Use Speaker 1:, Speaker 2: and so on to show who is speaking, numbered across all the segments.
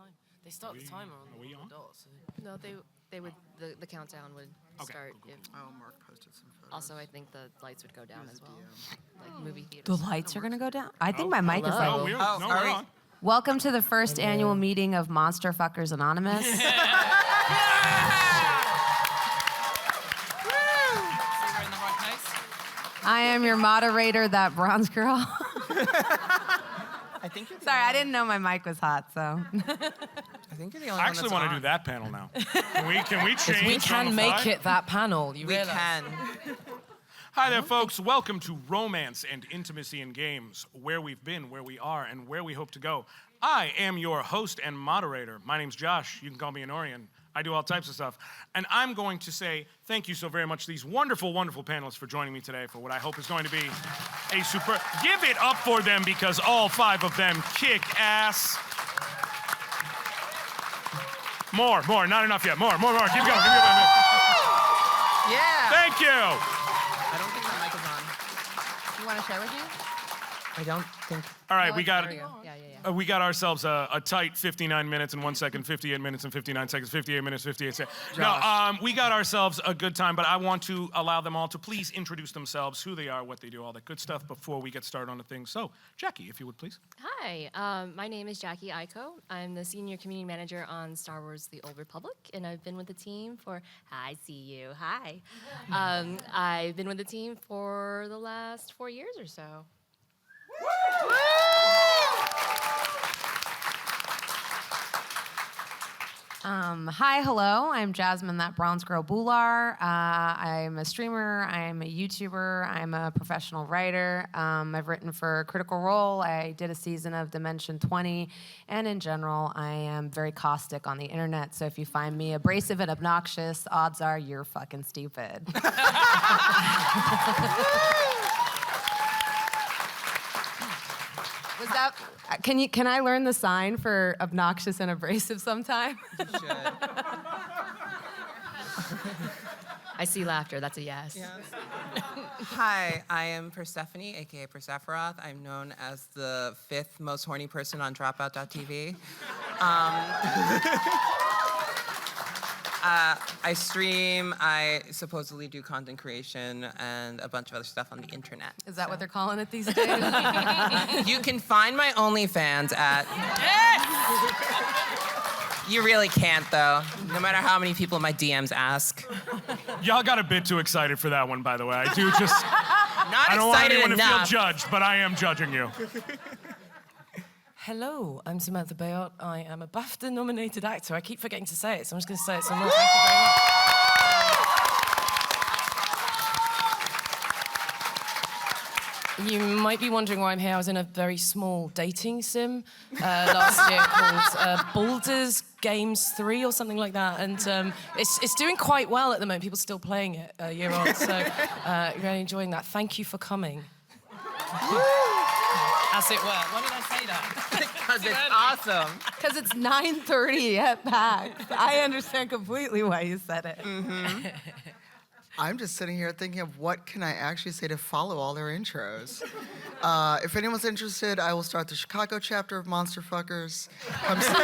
Speaker 1: time. They start the timer on the dot. So.
Speaker 2: No, they would. The countdown would start.
Speaker 3: Cool. Mark posted some photos.
Speaker 2: Also, I think the lights would go down as well, like movie theaters.
Speaker 4: The lights are gonna go down. I think my mic is like.
Speaker 1: Oh,
Speaker 3: we're on.
Speaker 4: Welcome to the first annual meeting of Monster Fuckers Anonymous. I am your moderator, that bronze girl.
Speaker 3: I think you're
Speaker 4: Sorry, I didn't know my mic was hot, so.
Speaker 3: I think you're the only
Speaker 5: I
Speaker 3: one
Speaker 5: actually
Speaker 3: that's
Speaker 5: want to
Speaker 3: on.
Speaker 5: do that panel now. Can we change?
Speaker 1: We
Speaker 5: on
Speaker 1: can
Speaker 5: the
Speaker 1: make
Speaker 5: fly?
Speaker 1: it that panel. You
Speaker 3: We
Speaker 1: realize?
Speaker 3: can.
Speaker 5: Hi there, folks. Welcome to Romance and Intimacy in Games, where we've been, where we are, and where we hope to go. I am your host and moderator. My name's Josh. You can call me Anoriand. I do all types of stuff. And I'm going to say thank you so very much to these wonderful, wonderful panelists for joining me today for what I hope is going to be a super... Give it up for them because all 5 of them kick ass. More, not enough yet. More. Keep going.
Speaker 3: Yeah.
Speaker 5: Thank you.
Speaker 3: I don't think my mic is on.
Speaker 2: You want to share with you?
Speaker 3: I don't think.
Speaker 5: All right,
Speaker 2: No,
Speaker 5: we got...
Speaker 2: there you go. Yeah.
Speaker 5: We got ourselves a tight 59 minutes and 1 second, 58 minutes and 59 seconds, 58 minutes, 58 seconds. No, we got ourselves a good time, but I want to allow them all to please introduce themselves, who they are, what they do, all that good stuff before we get started on the things. So, Jackie, if you would, please.
Speaker 2: Hi, my name is Jackie Aiko. I'm the senior community manager on Star Wars: The Old Republic, and I've been with the team for. I see you. Hi. I've been with the team for the last 4 years or so.
Speaker 4: Hi, hello. I'm Jasmine, that bronze girl Bular. I'm a streamer. I'm a YouTuber. I'm a professional writer. I've written for Critical Role. I did a season of Dimension 20. And in general, I am very caustic on the internet. So if you find me abrasive and obnoxious, odds are you're fucking stupid. Was that? Can I learn the sign for obnoxious and abrasive sometime?
Speaker 3: You should.
Speaker 2: I see laughter. That's a yes.
Speaker 3: Hi, I am Persephone, aka Persephorath. I'm known as the 5th most horny person on Dropout.tv. I stream, I supposedly do content creation, and a bunch of other stuff on the internet.
Speaker 4: Is that what they're calling it these days?
Speaker 3: You can find my OnlyFans at... You really can't, though, no matter how many people my DMs ask.
Speaker 5: Y'all got a bit too excited for that one, by the way. I do just...
Speaker 3: Not
Speaker 5: I don't want
Speaker 3: excited
Speaker 5: anyone
Speaker 3: enough.
Speaker 5: to feel judged, but I am judging you.
Speaker 1: Hello, I'm Samantha Bayot. I am a BAFTA-nominated actor. I keep forgetting to say it, so I'm just going to say it some more. Thank you very much. You might be wondering why I'm here. I was in a very small dating sim last year called Baldur's Games 3 or something like that, and it's doing quite well at the moment. People are still playing it a year on, so really enjoying that. Thank you for coming. As it were. Why did I say that?
Speaker 3: Because it's awesome.
Speaker 4: Because it's 9:30 at PAX. I understand completely why you said it.
Speaker 3: Mm-hmm.
Speaker 6: I'm just sitting here thinking of what can I actually say to follow all their intros. If anyone's interested, I will start the Chicago chapter of Monster Fuckers. Come see me.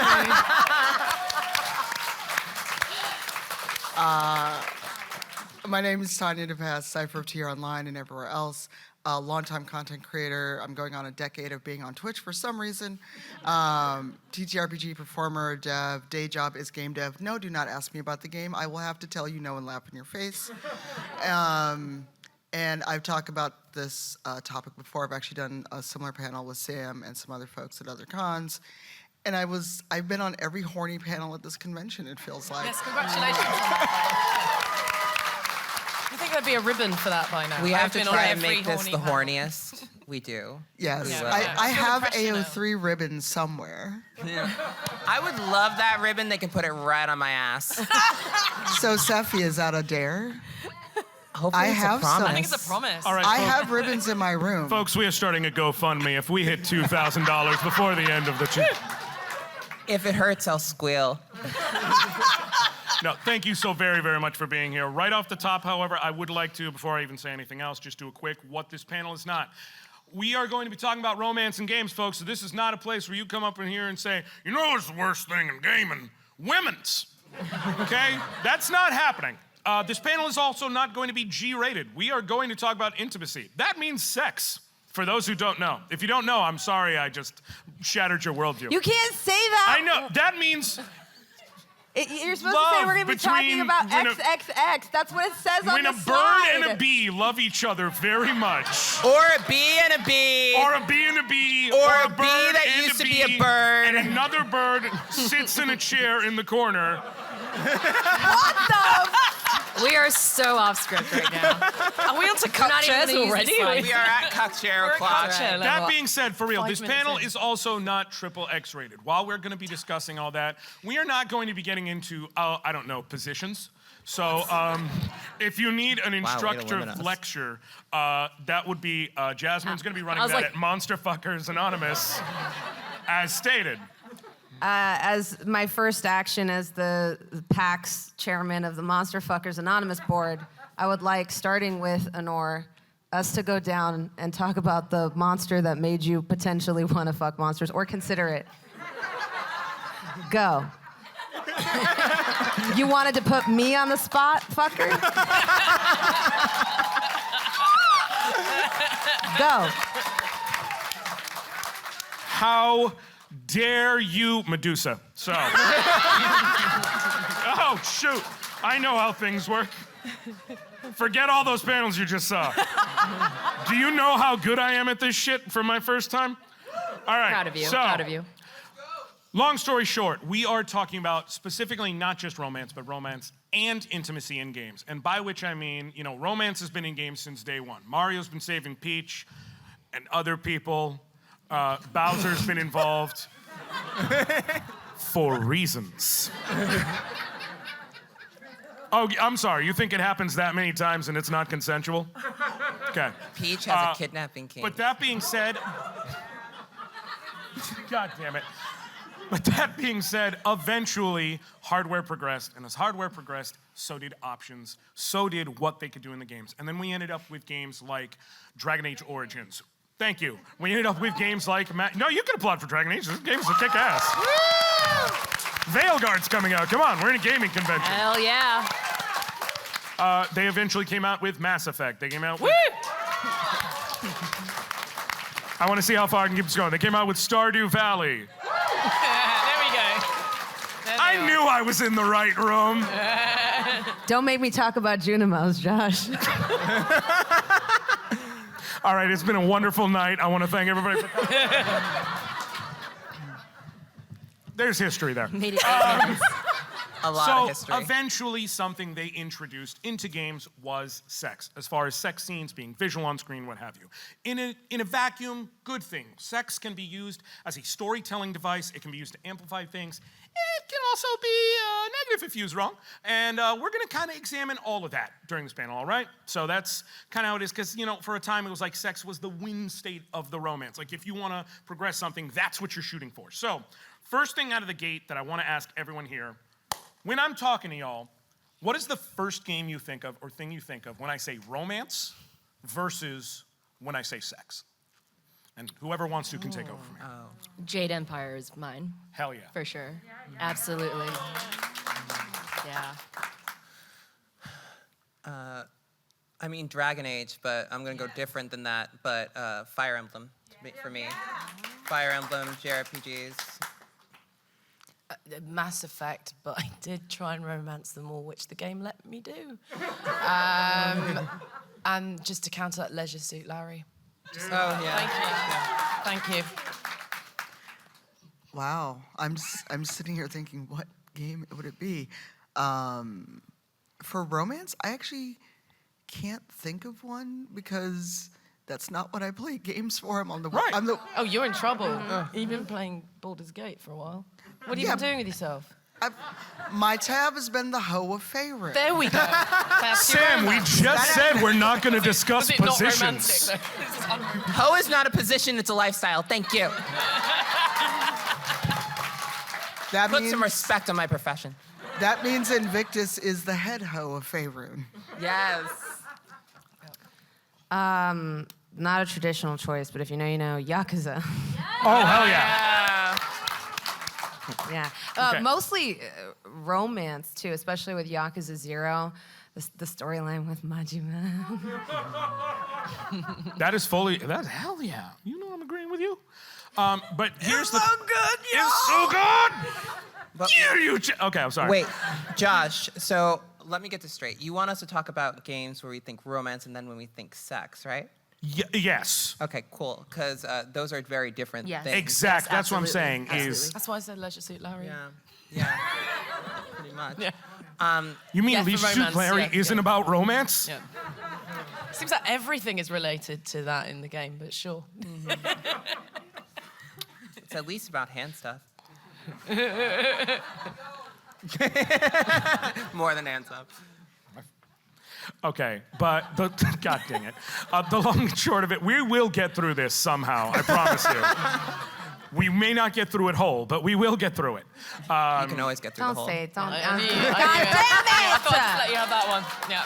Speaker 6: My name is Tanya DePass, Cypher of TR Online and everywhere else. Longtime content creator. I'm going on a decade of being on Twitch for some reason. TTRPG performer, dev, day job is game dev. No, do not ask me about the game. I will have to tell you no and laugh in your face. And I've talked about this topic before. I've actually done a similar panel with Sam and some other folks at other cons. And I've been on every horny panel at this convention, it feels like.
Speaker 1: Yes, congratulations on that. I think there'd be a ribbon for that by now.
Speaker 3: We have
Speaker 1: I've
Speaker 3: to
Speaker 1: been on
Speaker 3: try and
Speaker 1: every
Speaker 3: make this
Speaker 1: horny
Speaker 3: the
Speaker 1: panel.
Speaker 3: horniest. We do.
Speaker 6: Yes,
Speaker 1: Yeah,
Speaker 6: I
Speaker 1: I'm
Speaker 6: have
Speaker 1: still a
Speaker 6: AO3 ribbons somewhere.
Speaker 3: I would love that ribbon. They can put it right on my ass.
Speaker 6: So, Sephi, is that a dare?
Speaker 3: Hopefully
Speaker 6: I
Speaker 3: it's
Speaker 6: have
Speaker 3: a promise.
Speaker 6: some.
Speaker 1: I think it's a promise.
Speaker 5: All right,
Speaker 6: I
Speaker 5: folks.
Speaker 6: have ribbons in my room.
Speaker 5: Folks, we are starting a GoFundMe. If we hit $2,000 before the end of the...
Speaker 3: If it hurts, I'll squeal.
Speaker 5: No, thank you so very, very much for being here. Right off the top, however, I would like to, before I even say anything else, just do a quick what this panel is not. we are going to be talking about romance in games, folks. So this is not a place where you come up in here and say, you know what's the worst thing in gaming? Women's. Okay? That's not happening. This panel is also not going to be G-rated. We are going to talk about intimacy. That means sex, for those who don't know. If you don't know, I'm sorry I just shattered your worldview.
Speaker 4: You can't say that.
Speaker 5: I know. That means
Speaker 4: You're supposed to say we're going to be talking about XXX. That's what it says on
Speaker 5: when
Speaker 4: the
Speaker 5: a bird
Speaker 4: slide.
Speaker 5: and a bee love each other very much.
Speaker 3: Or a bee and a bee.
Speaker 5: Or a bee and a bee.
Speaker 3: Or a
Speaker 5: bird
Speaker 3: bee that
Speaker 5: and
Speaker 3: used to be a bird.
Speaker 5: And another bird sits in a chair in the corner.
Speaker 4: What the?
Speaker 2: We are so off script right now.
Speaker 1: Are we on to
Speaker 2: not
Speaker 1: cup
Speaker 2: even
Speaker 1: chairs
Speaker 2: gonna use
Speaker 1: already?
Speaker 2: these slides.
Speaker 3: We are at cocktail o'clock.
Speaker 5: That being said, for real,
Speaker 2: 5
Speaker 5: this
Speaker 2: minutes
Speaker 5: panel
Speaker 2: in.
Speaker 5: is also not XXX rated. While we're going to be discussing all that, we are not going to be getting into, I don't know, positions. So if you need an
Speaker 3: way to
Speaker 5: instructive
Speaker 3: limit us.
Speaker 5: lecture, that would be, Jasmine's going to be running
Speaker 2: I was
Speaker 5: that
Speaker 2: like-
Speaker 5: at Monster Fuckers Anonymous, as stated.
Speaker 4: As my first action as the PAX chairman of the Monster Fuckers Anonymous board, I would like, starting with Anor, us to go down and talk about the monster that made you potentially want to fuck monsters or consider it. Go. You wanted to put me on the spot, fucker? Go.
Speaker 5: How dare you, Medusa? So. Oh, shoot. I know how things work. Forget all those panels you just saw. Do you know how good I am at this shit for my first time? All right.
Speaker 2: Proud of you.
Speaker 5: So,
Speaker 2: Proud of you.
Speaker 5: long story short, we are talking about specifically not just romance, but romance and intimacy in games. And by which I mean, you know, romance has been in games since day one. Mario's been saving Peach and other people. Bowser's been involved for reasons. Oh, I'm sorry. You think it happens that many times and it's not consensual? Okay.
Speaker 3: Peach has a kidnapping king.
Speaker 5: But that being said, God damn it. But that being said, eventually hardware progressed, and as hardware progressed, so did options, so did what they could do in the games. And then we ended up with games like Dragon Age Origins. Thank you. We ended up with games like... No, you can applaud for Dragon Age. This game's a kick-ass. Veilguard's coming out. Come on, we're in a gaming convention.
Speaker 2: Hell yeah.
Speaker 5: They eventually came out with Mass Effect. They came out with... I want to see how far I can keep this going. They came out with Stardew Valley.
Speaker 1: There we go.
Speaker 5: I knew I was in the right room.
Speaker 4: Don't make me talk about Junimos, Josh.
Speaker 5: All right, it's been a wonderful night. I want to thank everybody for coming. There's history there.
Speaker 2: Made it
Speaker 3: a lot of history.
Speaker 5: So eventually something they introduced into games was sex, as far as sex scenes being visual on screen, what have you. In a vacuum, good thing. Sex can be used as a storytelling device. It can be used to amplify things. It can also be negative if used wrong. And we're going to kind of examine all of that during this panel, all right? So that's kind of how it is, because, you know, for a time it was like sex was the win state of the romance. Like if you want to progress something, that's what you're shooting for. So first thing out of the gate that I want to ask everyone here, when I'm talking to y'all, what is the first game you think of or thing you think of when I say romance versus when I say sex? And whoever wants to can take over from here.
Speaker 2: Jade Empire is mine,
Speaker 5: Hell yeah.
Speaker 2: for sure. Absolutely. Yeah.
Speaker 3: I mean Dragon Age, but I'm gonna go different than that. But Fire Emblem for me. Fire Emblem, JRPGs.
Speaker 1: Mass Effect, but I did try and romance them all, which the game let me do. And just to counter that, Leisure Suit Larry.
Speaker 3: Oh yeah.
Speaker 1: Thank you.
Speaker 6: Wow, I'm sitting here thinking, what game would it be? For romance, I actually can't think of one because that's not what I play games for. I'm on the
Speaker 5: Right.
Speaker 1: Oh, you're in trouble. You've been playing Baldur's Gate for a while. What have you been doing with yourself?
Speaker 6: My tab has been the hoe of favorite.
Speaker 1: There we go. That's your
Speaker 5: Sam, we
Speaker 1: romance.
Speaker 5: just said we're not going to discuss
Speaker 1: Was it not
Speaker 5: positions.
Speaker 1: romantic, though? This is unromantic.
Speaker 3: Hoe is not a position; it's a lifestyle. Thank you.
Speaker 6: That
Speaker 3: Put
Speaker 6: means
Speaker 3: some respect on my profession.
Speaker 6: that means Invictus is the head hoe of favorite.
Speaker 3: Yes.
Speaker 4: not a traditional choice, but if you know, Yakuza.
Speaker 5: Oh, hell yeah.
Speaker 4: Yeah.
Speaker 5: Okay.
Speaker 4: Mostly romance, too, especially with Yakuza 0. The storyline with Majima.
Speaker 5: That is hell yeah. You know I'm agreeing with you. But here's the...
Speaker 6: good,
Speaker 5: It's so good!
Speaker 3: But-
Speaker 5: Okay, I'm sorry.
Speaker 3: Wait, Josh, so let me get this straight. You want us to talk about games where we think romance and then when we think sex, right?
Speaker 5: Yes.
Speaker 3: Okay, cool, because those are very different
Speaker 2: Yes.
Speaker 3: things.
Speaker 5: Exactly. That's what I'm saying
Speaker 2: Absolutely.
Speaker 5: is...
Speaker 1: That's why I said Leisure Suit Larry.
Speaker 3: Yeah, pretty much.
Speaker 1: Yeah.
Speaker 5: You mean
Speaker 1: Yeah, for
Speaker 5: Leisure Suit
Speaker 1: romance,
Speaker 5: Larry
Speaker 1: yeah,
Speaker 5: isn't
Speaker 1: yeah.
Speaker 5: about romance?
Speaker 1: Yeah. Seems like everything is related to that in the game, but sure.
Speaker 3: It's at least about hand stuff. More than hand stuff.
Speaker 5: Okay, but God dang it. The long and short of it, we will get through this somehow, I promise you. We may not get through it whole, but we will get through it.
Speaker 3: You can always get through
Speaker 4: Don't
Speaker 3: the whole.
Speaker 4: say it. Don't.
Speaker 1: I
Speaker 4: God
Speaker 1: knew-
Speaker 4: damn
Speaker 1: I thought I'd
Speaker 4: it!
Speaker 1: let you have that one. Yeah.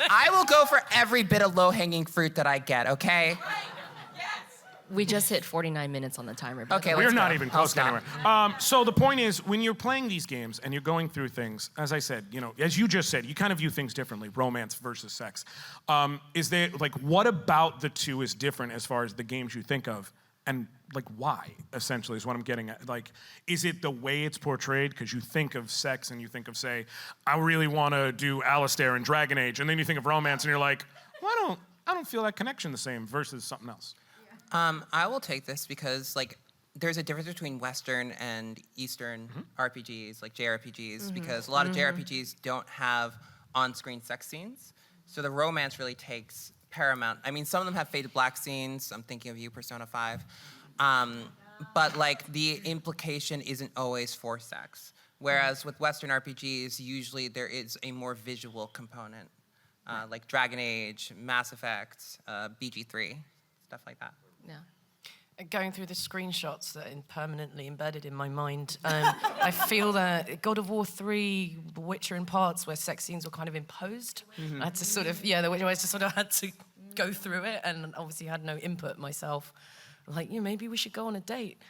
Speaker 3: I will go for every bit of low-hanging fruit that I get, okay?
Speaker 2: We just hit 49 minutes on the timer. by the
Speaker 3: Okay,
Speaker 2: way.
Speaker 5: We're
Speaker 3: let's
Speaker 5: not
Speaker 3: go.
Speaker 5: even
Speaker 3: I'll
Speaker 5: close to
Speaker 3: stop.
Speaker 5: anywhere. So the point is, when you're playing these games and you're going through things, as I said, as you just said, you kind of view things differently, romance versus sex. Is there, what about the two is different as far as the games you think of? And, why, essentially, is what I'm getting at. Is it the way it's portrayed? Because you think of sex and you think of, say, I really want to do Alistair in Dragon Age, and then you think of romance and you're like, well, I don't feel that connection the same versus something else.
Speaker 3: I will take this because, there's a difference between Western and Eastern RPGs, like JRPGs, because a lot of JRPGs don't have on-screen sex scenes. So the romance really takes paramount. I mean, some of them have faded black scenes. I'm thinking of you, Persona 5. But, the implication isn't always for sex. Whereas with Western RPGs, usually there is a more visual component, like Dragon Age, Mass Effect, BG3, stuff like that.
Speaker 2: Yeah.
Speaker 1: Going through the screenshots that are permanently embedded in my mind, I feel that God of War 3, The Witcher in parts, where sex scenes were kind of imposed. I had to sort of, The Witcher, I just sort of had to go through it and obviously had no input myself. Maybe we should go on a date.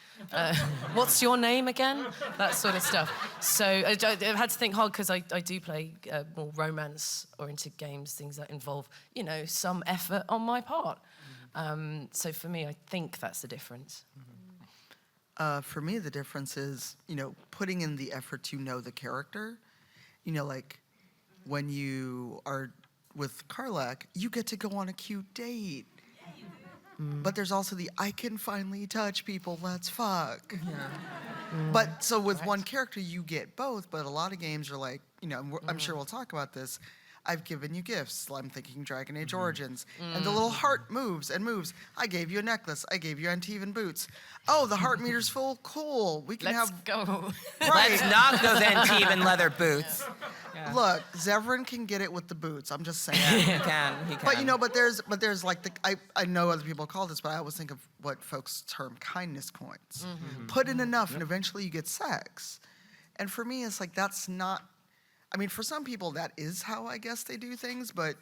Speaker 1: What's your name again? That sort of stuff. So I had to think hard because I do play more romance-oriented games, things that involve, some effort on my part. So for me, I think that's the difference.
Speaker 6: For me, the difference is, putting in the effort to know the character. When you are with Karlak, you get to go on a cute date. But there's also the I can finally touch people, let's fuck. But so with one character, you get both, but a lot of games are like, I'm sure we'll talk about this. I've given you gifts. I'm thinking Dragon Age Origins. And the little heart moves and moves. I gave you a necklace. I gave you Antivan boots. Oh, the heart meter's full. Cool. We can
Speaker 1: Let's
Speaker 6: have...
Speaker 1: go.
Speaker 3: Let's knock those Antivan leather boots.
Speaker 6: Look, Zevran can get it with the boots. I'm just saying.
Speaker 3: He can.
Speaker 6: But there's I know other people call this, but I always think of what folks term kindness coins. Put in enough, and eventually you get sex. And for me, it's that's not. I mean, for some people, that is how I guess they do things, but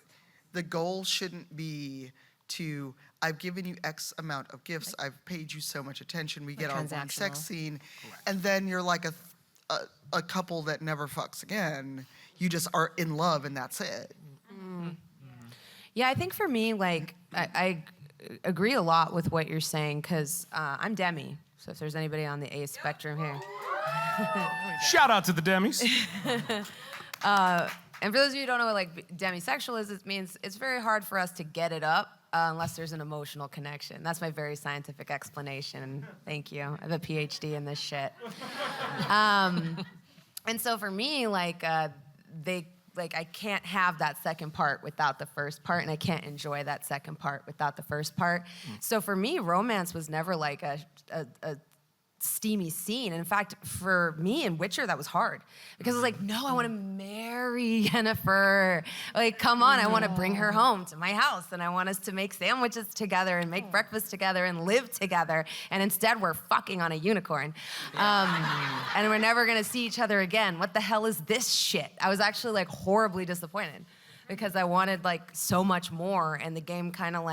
Speaker 6: the goal shouldn't be to, I've given you X amount of gifts, I've paid you so much attention, we get our one sex scene, and then you're like a couple that never fucks again. You just are in love, and that's it.
Speaker 4: Yeah, I think for me, I agree a lot with what you're saying, because I'm Demi. So if there's anybody on the A spectrum here.
Speaker 5: Shout out to the Demis.
Speaker 4: And for those of you who don't know what demisexual is, it means it's very hard for us to get it up unless there's an emotional connection. That's my very scientific explanation. Thank you. I have a PhD in this shit. And so for me, I can't have that second part without the first part, and I can't enjoy that second part without the first part. So for me, romance was never a steamy scene. In fact, for me in Witcher, that was hard because I was like, no, I want to marry Yennefer. Come on, I want to bring her home to my house, and I want us to make sandwiches together and make breakfast together and live together. And instead, we're fucking on a unicorn, and we're never gonna see each other again. What the hell is this shit? I was actually horribly disappointed because I wanted so much more, and the game kind of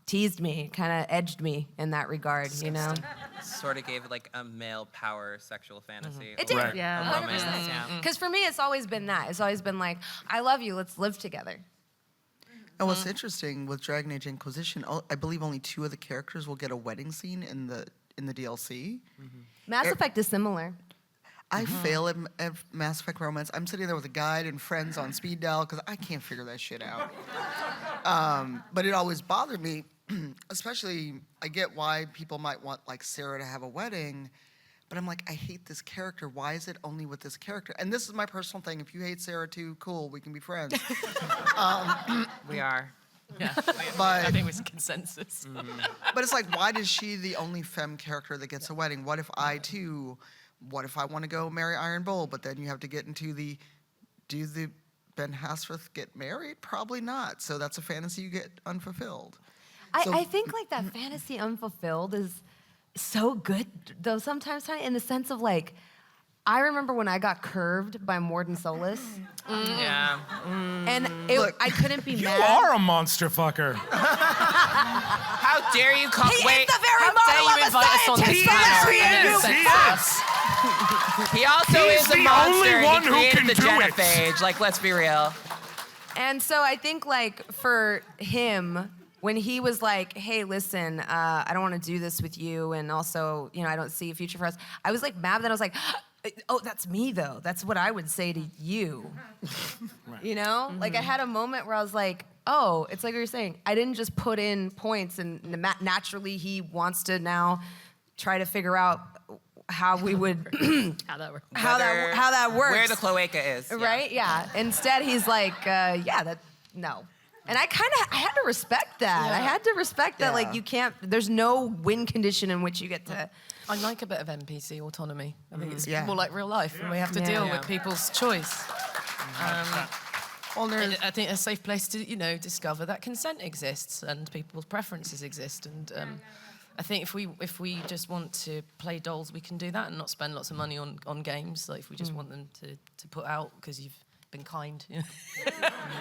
Speaker 4: teased me, kind of edged me in that regard, you know?
Speaker 3: Sort of gave it like a male power sexual fantasy.
Speaker 4: It did.
Speaker 5: Right.
Speaker 2: Yeah.
Speaker 3: A romance, yeah.
Speaker 4: Because for me, it's always been that. It's always been like, I love you, let's live together.
Speaker 6: And what's interesting with Dragon Age Inquisition, I believe only 2 of the characters will get a wedding scene in the DLC.
Speaker 4: Mass Effect is similar.
Speaker 6: I fail at Mass Effect romance. I'm sitting there with a guide and friends on speed dial because I can't figure that shit out. But it always bothered me, especially I get why people might want like Sarah to have a wedding, but I'm like, I hate this character. Why is it only with this character? And this is my personal thing. If you hate Sarah too, cool, we can be friends.
Speaker 3: We are.
Speaker 1: Yeah.
Speaker 6: But
Speaker 1: I think it was consensus.
Speaker 6: But it's like, why is she the only femme character that gets a wedding? What if I too? What if I want to go marry Iron Bull? But then you have to get into do the Ben Hasrath get married? Probably not. So that's a fantasy you get unfulfilled.
Speaker 4: I think like that fantasy unfulfilled is so good though sometimes, Tony, in the sense of like, I remember when I got curved by Morden Solis,
Speaker 3: Yeah.
Speaker 4: and I couldn't be
Speaker 5: You
Speaker 4: mad.
Speaker 5: are a monster fucker.
Speaker 3: How dare you call?
Speaker 4: He
Speaker 3: wait.
Speaker 4: is the very
Speaker 1: How dare
Speaker 4: model
Speaker 1: you
Speaker 4: of a
Speaker 1: invite us on
Speaker 4: scientist
Speaker 1: this
Speaker 4: from
Speaker 1: panel?
Speaker 4: the
Speaker 5: Yes,
Speaker 4: creative
Speaker 5: he
Speaker 4: class.
Speaker 5: is.
Speaker 3: He also
Speaker 5: He's
Speaker 3: is a
Speaker 5: the
Speaker 3: monster.
Speaker 5: only one
Speaker 3: he
Speaker 5: who
Speaker 3: created
Speaker 5: can
Speaker 3: the
Speaker 5: do it.
Speaker 3: genophage. Like, let's be real.
Speaker 4: And so I think like for him, when he was like, hey, listen, I don't want to do this with you, and also, you know, I don't see a future for us, I was like mad that I was like, oh, that's me though. That's what I would say to you.
Speaker 5: Right.
Speaker 4: You know? Like I had a moment where I was like, oh, it's like you were saying, I didn't just put in points and naturally he wants to now try to figure out how we would,
Speaker 2: How that works.
Speaker 4: how that works.
Speaker 3: Where the cloaca is. yeah.
Speaker 4: Right? Yeah. Instead, he's like, no. And I had to respect that. I had to respect that, like,
Speaker 6: Yeah.
Speaker 4: you can't, there's no win condition in which you get to.
Speaker 1: I like a bit of NPC autonomy. I think it's
Speaker 6: Yeah.
Speaker 1: more like real life, and we have to
Speaker 4: Yeah.
Speaker 1: deal
Speaker 4: Yeah.
Speaker 1: with people's choice.
Speaker 6: Well, there's,
Speaker 1: I think a safe place to, discover that consent exists and people's preferences exist. And I think if we just want to play dolls, we can do that and not spend lots of money on games. Like if we just want them to put out because you've been kind.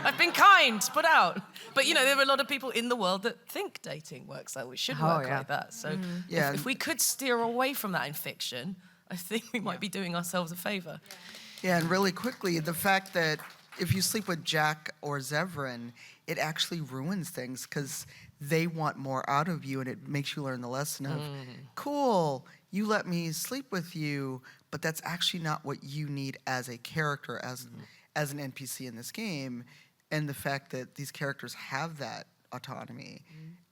Speaker 1: I've been kind, put out. But there are a lot of people in the world that think dating works like it should work
Speaker 4: yeah.
Speaker 1: like that. So
Speaker 6: Yeah.
Speaker 1: if we could steer away from that in fiction, I think we might be doing ourselves a favor.
Speaker 6: Yeah, and really quickly, the fact that if you sleep with Jack or Zevran, it actually ruins things because they want more out of you, and it makes you learn the lesson of, cool, you let me sleep with you, but that's actually not what you need as a character, as an NPC in this game, and the fact that these characters have that autonomy.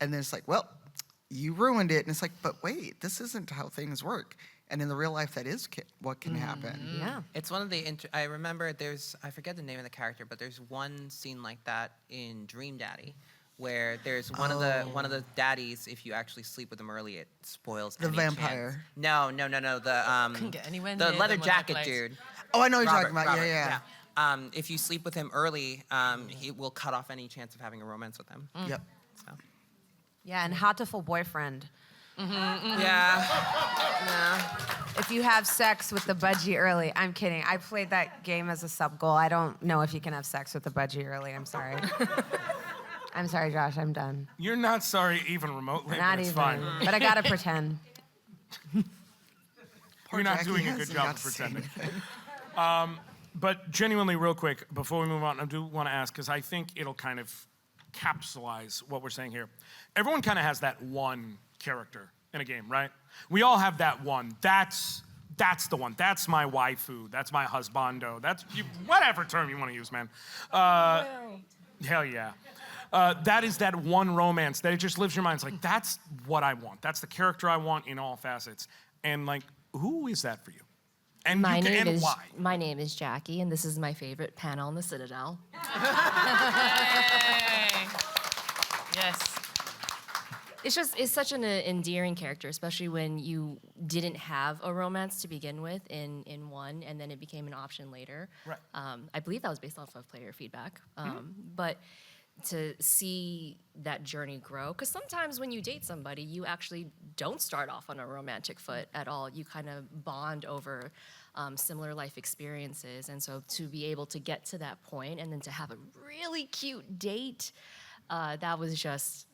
Speaker 6: And then it's like, well, you ruined it, and it's like, but wait, this isn't how things work. And in the real life, that is what can happen.
Speaker 4: Yeah.
Speaker 3: It's one of the. I remember I forget the name of the character, but there's one scene like that in Dream Daddy, where there's one of the daddies. If you actually sleep with them early, it spoils
Speaker 6: The
Speaker 3: any
Speaker 6: vampire.
Speaker 3: chance. No. The
Speaker 1: Couldn't get anywhere
Speaker 3: the
Speaker 1: near
Speaker 3: leather
Speaker 1: them when I
Speaker 3: jacket
Speaker 1: played.
Speaker 3: dude.
Speaker 6: Oh, I know what you're
Speaker 3: Robert,
Speaker 6: talking about.
Speaker 3: Robert,
Speaker 6: Yeah.
Speaker 3: If you sleep with him early, he will cut off any chance of having a romance with him.
Speaker 6: Yep.
Speaker 3: So.
Speaker 4: Yeah, and Hatoful boyfriend.
Speaker 3: Yeah.
Speaker 4: If you have sex with the budgie early, I'm kidding. I played that game as a sub goal. I don't know if you can have sex with the budgie early. I'm sorry. I'm sorry, Josh. I'm done.
Speaker 5: You're not sorry even remotely,
Speaker 4: Not
Speaker 5: but it's
Speaker 4: even.
Speaker 5: fine.
Speaker 4: But I gotta pretend.
Speaker 5: You're not
Speaker 6: Jackie
Speaker 5: doing a good
Speaker 6: hasn't
Speaker 5: job
Speaker 6: got
Speaker 5: of
Speaker 6: to say
Speaker 5: pretending.
Speaker 6: anything.
Speaker 5: But genuinely, real quick, before we move on, I do want to ask, because I think it'll kind of capsulize what we're saying here. Everyone kind of has that one character in a game, right? We all have that one. That's the one. That's my waifu. That's my husbando. That's whatever term you want to use, man. Hell yeah. That is that one romance that it just lives in your mind. It's like, that's what I want. That's the character I want in all facets. And like, who is that for you? And
Speaker 2: My
Speaker 5: why?
Speaker 2: name is Jackie, and this is my favorite panel in the Citadel.
Speaker 1: Yes.
Speaker 2: It's such an endearing character, especially when you didn't have a romance to begin with in one, and then it became an option later.
Speaker 5: Right.
Speaker 2: I believe that was based off of player feedback. But to see that journey grow, because sometimes when you date somebody, you actually don't start off on a romantic foot at all. You kind of bond over similar life experiences, and so to be able to get to that point and then to have a really cute date, that was just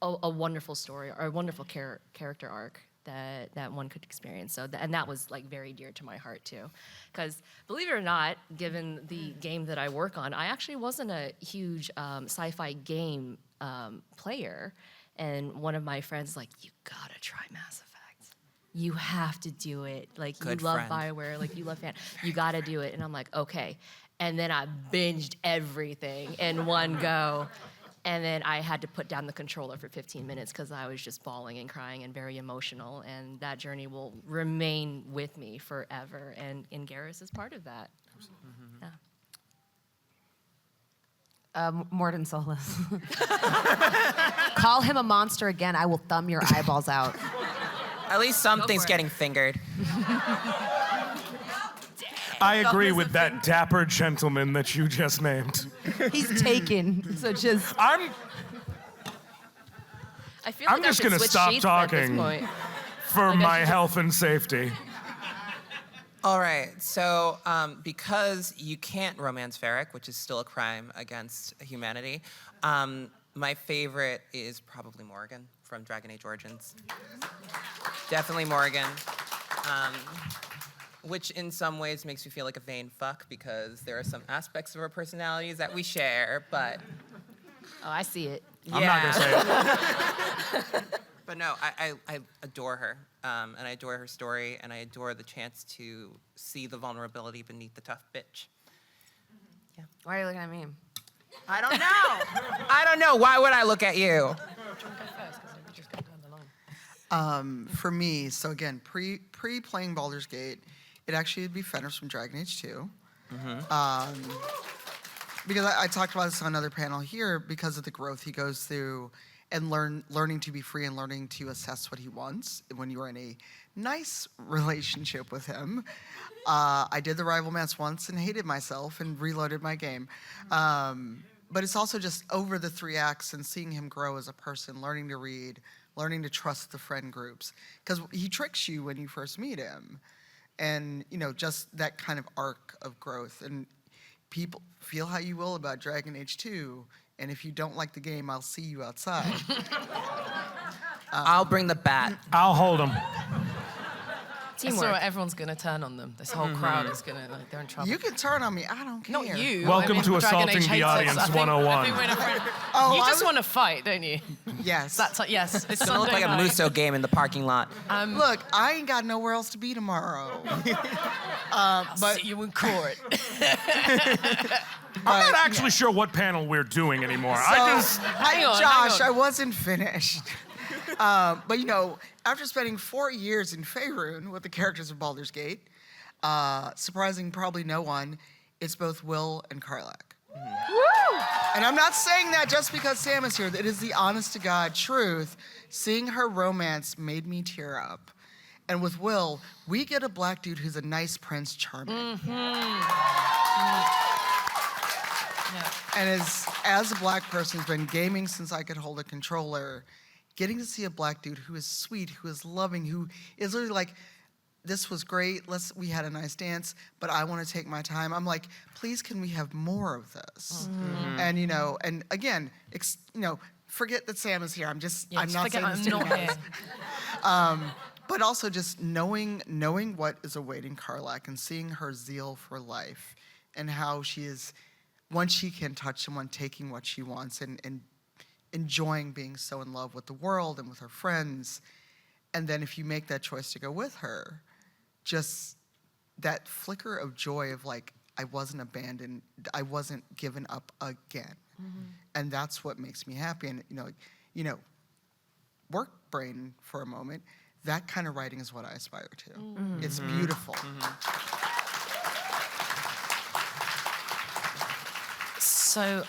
Speaker 2: a wonderful story or a wonderful character arc that one could experience. So and that was like very dear to my heart too, because believe it or not, given the game that I work on, I actually wasn't a huge sci-fi game player, and one of my friends was like, you gotta try Mass Effect. You have to do it. Like
Speaker 3: Good
Speaker 2: you love
Speaker 3: friend.
Speaker 2: BioWare, like you love fan. You gotta do it. And I'm like, okay. And then I binged everything in one go. And then I had to put down the controller for 15 minutes because I was just bawling and crying and very emotional. And that journey will remain with me forever. And Garrus is part of that. Yeah.
Speaker 4: Morden Solus. Call him a monster again. I will thumb your eyeballs out.
Speaker 3: At least something's
Speaker 2: for it.
Speaker 3: getting fingered.
Speaker 5: I agree with that dapper gentleman that you just named.
Speaker 4: He's taken. So just.
Speaker 2: I feel
Speaker 5: I'm
Speaker 2: like
Speaker 5: just
Speaker 2: I should
Speaker 5: gonna
Speaker 2: switch
Speaker 5: stop
Speaker 2: sheets at this
Speaker 5: talking.
Speaker 2: point.
Speaker 5: For
Speaker 2: I
Speaker 5: my
Speaker 2: should
Speaker 5: health and safety.
Speaker 3: All right, so because you can't romance Varric, which is still a crime against humanity, my favorite is probably Morgan from Dragon Age Origins. Definitely Morgan. Which in some ways makes me feel like a vain fuck because there are some aspects of our personalities that we share, but
Speaker 2: Oh, I see it.
Speaker 5: I'm not gonna say it.
Speaker 3: But no, I adore her, and I adore her story, and I adore the chance to see the vulnerability beneath the tough bitch. Yeah.
Speaker 4: Why are you looking at me?
Speaker 3: I don't know. I don't know. Why would I look at you?
Speaker 6: For me, so again, pre-playing Baldur's Gate, it actually would be Fenris from Dragon Age 2. Because I talked about this on another panel here, because of the growth he goes through and learning to be free and learning to assess what he wants when you are in a nice relationship with him. I did the rival match once and hated myself and reloaded my game. But it's also just over the 3 acts and seeing him grow as a person, learning to read, learning to trust the friend groups. Because he tricks you when you first meet him. And, you know, just that kind of arc of growth. And people feel how you will about Dragon Age 2. And if you don't like the game, I'll see you outside.
Speaker 3: I'll bring the bat.
Speaker 5: I'll hold him.
Speaker 1: That's all right, everyone's gonna turn on them. This whole crowd is gonna, like, they're in trouble.
Speaker 6: You can turn on me. I don't care.
Speaker 1: Not you.
Speaker 5: Welcome to
Speaker 1: Dragon
Speaker 5: Assaulting
Speaker 1: Age
Speaker 5: the
Speaker 1: hates us.
Speaker 5: Audience
Speaker 1: I think
Speaker 5: 101.
Speaker 1: we're in a friend-
Speaker 6: Oh,
Speaker 1: you
Speaker 6: I
Speaker 1: just
Speaker 6: was-
Speaker 1: want to fight, don't you?
Speaker 6: Yes.
Speaker 1: Yes. It's
Speaker 3: It's gonna look
Speaker 1: Sunday
Speaker 3: like a
Speaker 1: night.
Speaker 3: Muso game in the parking lot.
Speaker 6: Look, I ain't got nowhere else to be tomorrow. But
Speaker 1: See you in court.
Speaker 5: I'm not actually sure what panel we're doing anymore.
Speaker 1: Hang on,
Speaker 6: Josh,
Speaker 1: hang on.
Speaker 6: I wasn't finished. But you know, after spending 4 years in Faerun with the characters of Baldur's Gate, surprising probably no one, it's both Will and Karlach. And I'm not saying that just because Sam is here. It is the honest to God truth. Seeing her romance made me tear up. And with Will, we get a black dude who's a nice Prince Charming. And as a black person who's been gaming since I could hold a controller, getting to see a black dude who is sweet, who is loving, who is literally like, this was great, we had a nice dance, but I want to take my time. I'm like, please can we have more of this? And you know, and again, you know, forget that Sam is here. I'm not saying this to you guys. But also just knowing what is awaiting Karlach and seeing her zeal for life and how she is, once she can touch someone, taking what she wants and enjoying being so in love with the world and with her friends. And then if you make that choice to go with her, just that flicker of joy of like, I wasn't abandoned, I wasn't given up again. And that's what makes me happy. And you know, work brain for a moment, that kind of writing is what I aspire to. It's beautiful.
Speaker 1: So,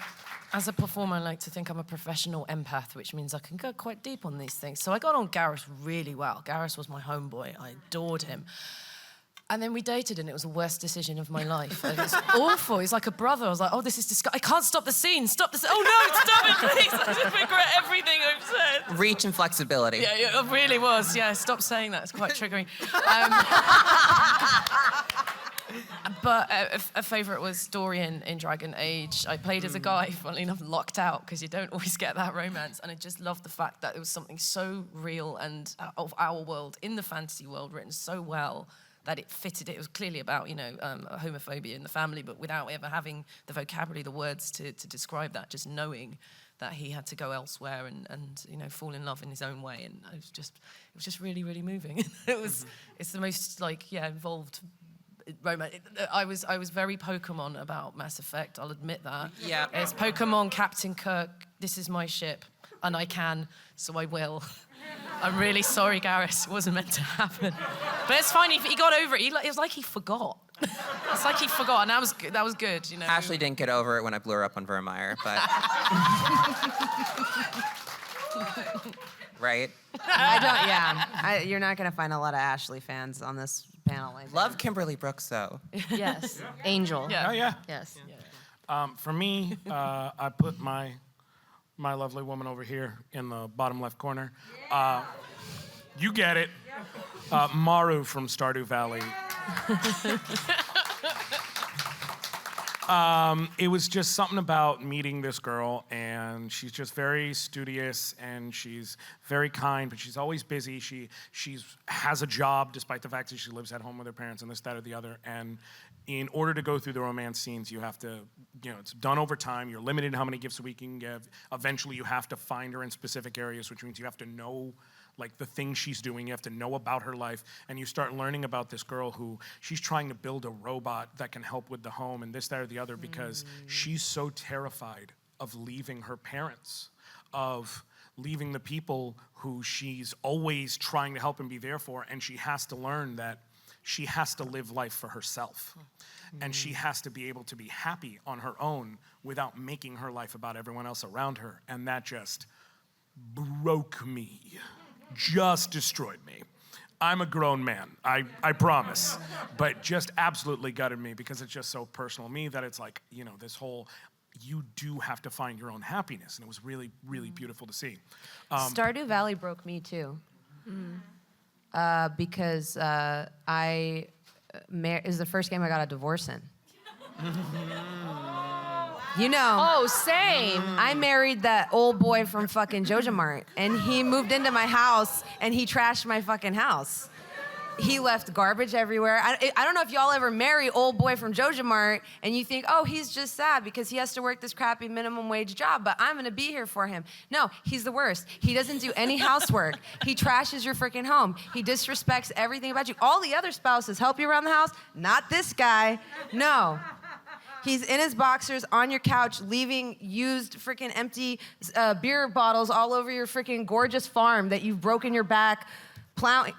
Speaker 1: as a performer, I like to think I'm a professional empath, which means I can go quite deep on these things. So I got on Garrus really well. Garrus was my homeboy. I adored him. And then we dated, and it was the worst decision of my life. It was awful. He's like a brother. I was like, oh, this is disgusting. I can't stop the scene. Stop the scene. Oh, no, stop it, please. I just regret everything I've said.
Speaker 3: Reach and flexibility.
Speaker 1: Yeah, it really was. Yeah, stop saying that. It's quite triggering. But a favourite was Dorian in Dragon Age. I played as a guy, funnily enough, locked out, because you don't always get that romance. And I just loved the fact that it was something so real and of our world, in the fantasy world, written so well that it fitted it. It was clearly about, homophobia in the family, but without ever having the vocabulary, the words to describe that, just knowing that he had to go elsewhere and fall in love in his own way. And it was just really, really moving. It's the most, involved romance. I was very Pokemon about Mass Effect, I'll admit that.
Speaker 3: Yeah.
Speaker 1: It's Pokemon Captain Kirk, this is my ship, and I can, so I will. I'm really sorry, Garrus, it wasn't meant to happen. But it's fine, he got over it. It was like he forgot. It's like he forgot, and that was good,
Speaker 3: Ashley didn't get over it when I blew her up on Vermeer, but... Right?
Speaker 4: You're not gonna find a lot of Ashley fans on this panel. I think.
Speaker 3: Love Kimberly Brooks, though.
Speaker 2: Yes. Angel.
Speaker 1: Yeah.
Speaker 5: Oh, yeah.
Speaker 2: Yes.
Speaker 5: For me, I put my lovely woman over here in the bottom left corner. You get it. Maru from Stardew Valley. It was just something about meeting this girl, and she's just very studious, and she's very kind, but she's always busy. She has a job, despite the fact that she lives at home with her parents and this, that, or the other. And in order to go through the romance scenes, you have to, it's done over time. You're limited in how many gifts a week you can give. Eventually, you have to find her in specific areas, which means you have to know the things she's doing. You have to know about her life, and you start learning about this girl who she's trying to build a robot that can help with the home and this, that, or the other, because she's so terrified of leaving her parents, of leaving the people who she's always trying to help and be there for, and she has to learn that she has to live life for herself, and she has to be able to be happy on her own without making her life about everyone else around her, and that just broke me. Just destroyed me. I'm a grown man, I promise. But just absolutely gutted me, because it's just so personal to me that it's like, this whole, you do have to find your own happiness. And it was really, really beautiful to see.
Speaker 4: Stardew Valley broke me too. Because it was the first game I got a divorce in.
Speaker 2: Oh, same.
Speaker 4: I married that old boy from fucking Joja Mart, and he moved into my house, and he trashed my fucking house. He left garbage everywhere. I don't know if y'all ever marry old boy from Joja Mart, and you think, oh, he's just sad because he has to work this crappy minimum wage job, but I'm gonna be here for him. No, he's the worst. He doesn't do any housework. He trashes your freaking home. He disrespects everything about you. All the other spouses help you around the house, not this guy. No. He's in his boxers on your couch, leaving used freaking empty beer bottles all over your freaking gorgeous farm that you've broken your back plowing.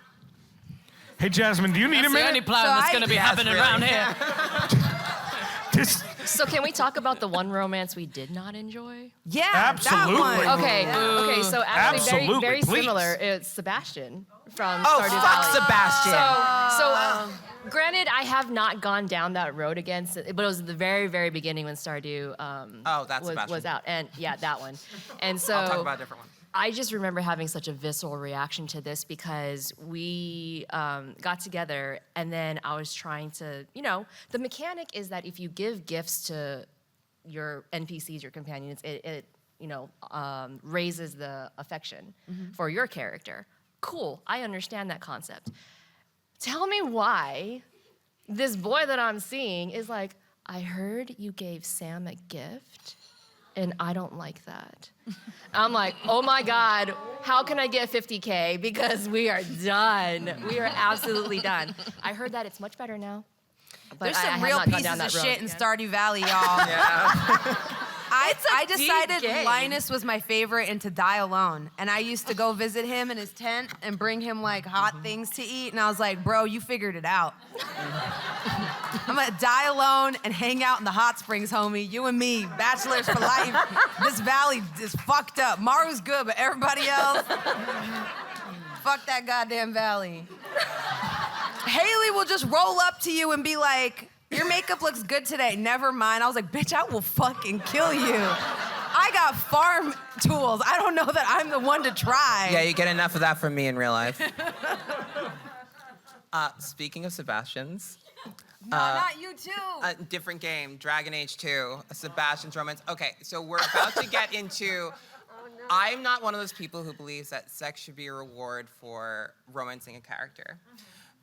Speaker 5: Hey, Jasmine, do you need a
Speaker 1: That's the
Speaker 5: minute?
Speaker 1: only plowing that's going to be happening around here.
Speaker 2: So can we talk about the one romance we did not enjoy?
Speaker 4: Yeah,
Speaker 5: Absolutely.
Speaker 4: that one.
Speaker 2: Okay, okay. So actually,
Speaker 5: Absolutely,
Speaker 2: very
Speaker 5: please.
Speaker 2: similar. It's Sebastian from
Speaker 3: Oh,
Speaker 2: Stardew
Speaker 3: fuck
Speaker 2: Valley.
Speaker 3: Sebastian.
Speaker 2: So, granted, I have not gone down that road again, but it was at the very, very beginning when Stardew
Speaker 3: That's Sebastian.
Speaker 2: was out, and yeah, that one. And so
Speaker 3: I'll talk about a different one.
Speaker 2: I just remember having such a visceral reaction to this because we got together and then I was trying to, the mechanic is that if you give gifts to your NPCs, your companions, it raises the affection for your character. Cool, I understand that concept. Tell me why this boy that I'm seeing is like, I heard you gave Sam a gift. And I don't like that. I'm like, oh my God, how can I get 50K? Because we are done. We are absolutely done. I heard that it's much better now. But
Speaker 4: There's
Speaker 2: I
Speaker 4: some
Speaker 2: have
Speaker 4: real
Speaker 2: not gone
Speaker 4: pieces
Speaker 2: down
Speaker 4: of
Speaker 2: that road
Speaker 4: shit in
Speaker 2: again.
Speaker 4: Stardew Valley, y'all. I decided
Speaker 2: game.
Speaker 4: Linus was my favorite and to die alone. And I used to go visit him in his tent and bring him like hot things to eat. And I was like, bro, you figured it out. I'm gonna die alone and hang out in the hot springs, homie. You and me, bachelors for life. This valley is fucked up. Maru's good, but everybody else, fuck that goddamn valley. Haley will just roll up to you and be like, your makeup looks good today. Never mind. I was like, bitch, I will fucking kill you. I got farm tools. I don't know that I'm the one to try.
Speaker 3: Yeah, you get enough of that from me in real life. Speaking of Sebastian's,
Speaker 4: No, not you too.
Speaker 3: a different game, Dragon Age 2, Sebastian's romance. Okay, so we're about to get into. I'm not one of those people who believes that sex should be a reward for romancing a character.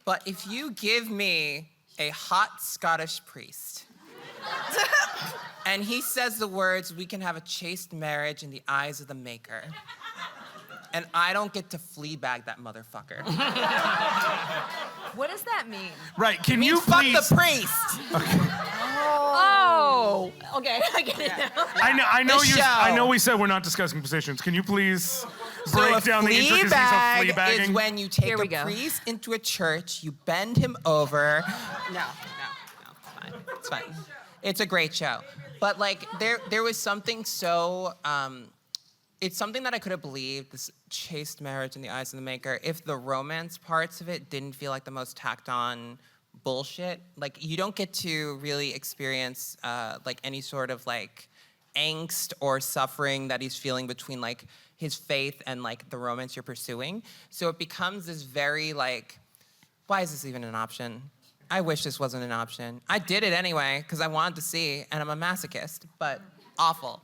Speaker 3: But if you give me a hot Scottish priest, and he says the words, "We can have a chaste marriage in the eyes of the maker," and I don't get to fleabag that motherfucker.
Speaker 4: What does that mean?
Speaker 5: Right, can you
Speaker 3: Fuck
Speaker 5: please...
Speaker 3: the priest!
Speaker 2: Oh, okay, I get it now.
Speaker 5: I know
Speaker 3: The
Speaker 5: you.
Speaker 3: show.
Speaker 5: I know we said we're not discussing positions. Can you please break
Speaker 3: So a
Speaker 5: down the intricacies of
Speaker 3: fleabag
Speaker 5: fleabagging?
Speaker 3: is when you take
Speaker 2: Here we
Speaker 3: a
Speaker 2: go.
Speaker 3: priest into a church, you bend him over. No, it's fine. It's a great show. But like there was something so it's something that I could have believed, this chaste marriage in the eyes of the maker, if the romance parts of it didn't feel like the most tacked on bullshit. Like you don't get to really experience like any sort of like angst or suffering that he's feeling between like his faith and like the romance you're pursuing. So it becomes this very like, why is this even an option? I wish this wasn't an option. I did it anyway because I wanted to see, and I'm a masochist, but awful.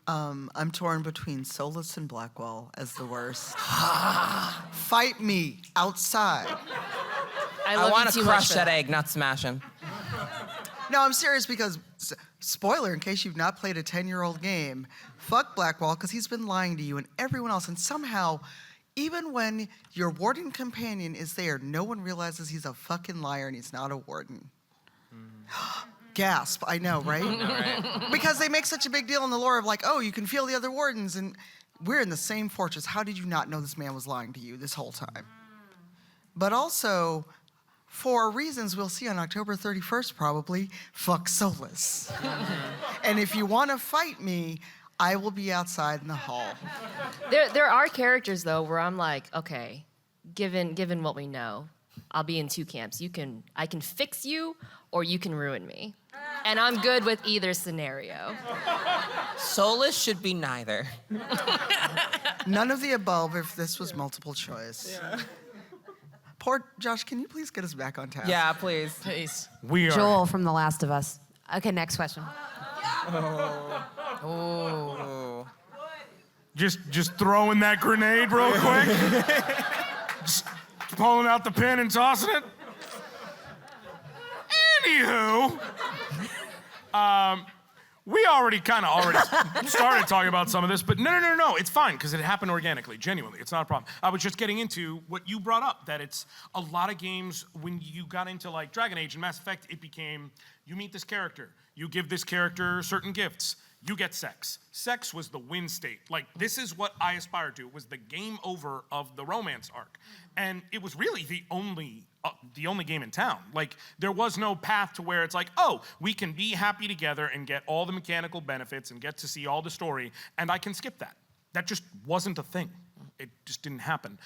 Speaker 6: I'm torn between Solus and Blackwell as the worst. Fight me outside.
Speaker 3: I want to crush that egg, not smash him.
Speaker 6: No, I'm serious because, spoiler, in case you've not played a 10-year-old game, fuck Blackwell because he's been lying to you and everyone else. And somehow, even when your warden companion is there, no one realizes he's a fucking liar and he's not a warden. Gasp, I know, right? Because they make such a big deal in the lore of like, oh, you can feel the other wardens and we're in the same fortress. How did you not know this man was lying to you this whole time? But also, for reasons we'll see on October 31st probably, fuck Solus. And if you want to fight me, I will be outside in the hall.
Speaker 2: There are characters though where I'm like, okay, given what we know, I'll be in two camps. I can fix you or you can ruin me. And I'm good with either scenario.
Speaker 3: Solus should be neither.
Speaker 6: None of the above if this was multiple choice. Yeah. Poor Josh, can you please get us back on task?
Speaker 3: Yeah, please.
Speaker 1: Please.
Speaker 5: We are.
Speaker 4: Joel from The Last of Us. Okay, next question.
Speaker 3: Oh.
Speaker 5: Just throwing that grenade real quick. Just pulling out the pin and tossing it. Anywho, we already started talking about some of this, but no, it's fine because it happened organically, genuinely. It's not a problem. I was just getting into what you brought up, that it's a lot of games when you got into like Dragon Age and Mass Effect, it became you meet this character, you give this character certain gifts, you get sex. Sex was the win state. Like, this is what I aspired to. It was the game over of the romance arc. And it was really the only game in town. Like, there was no path to where it's like, oh, we can be happy together and get all the mechanical benefits and get to see all the story, and I can skip that. That just wasn't a thing. It just didn't happen.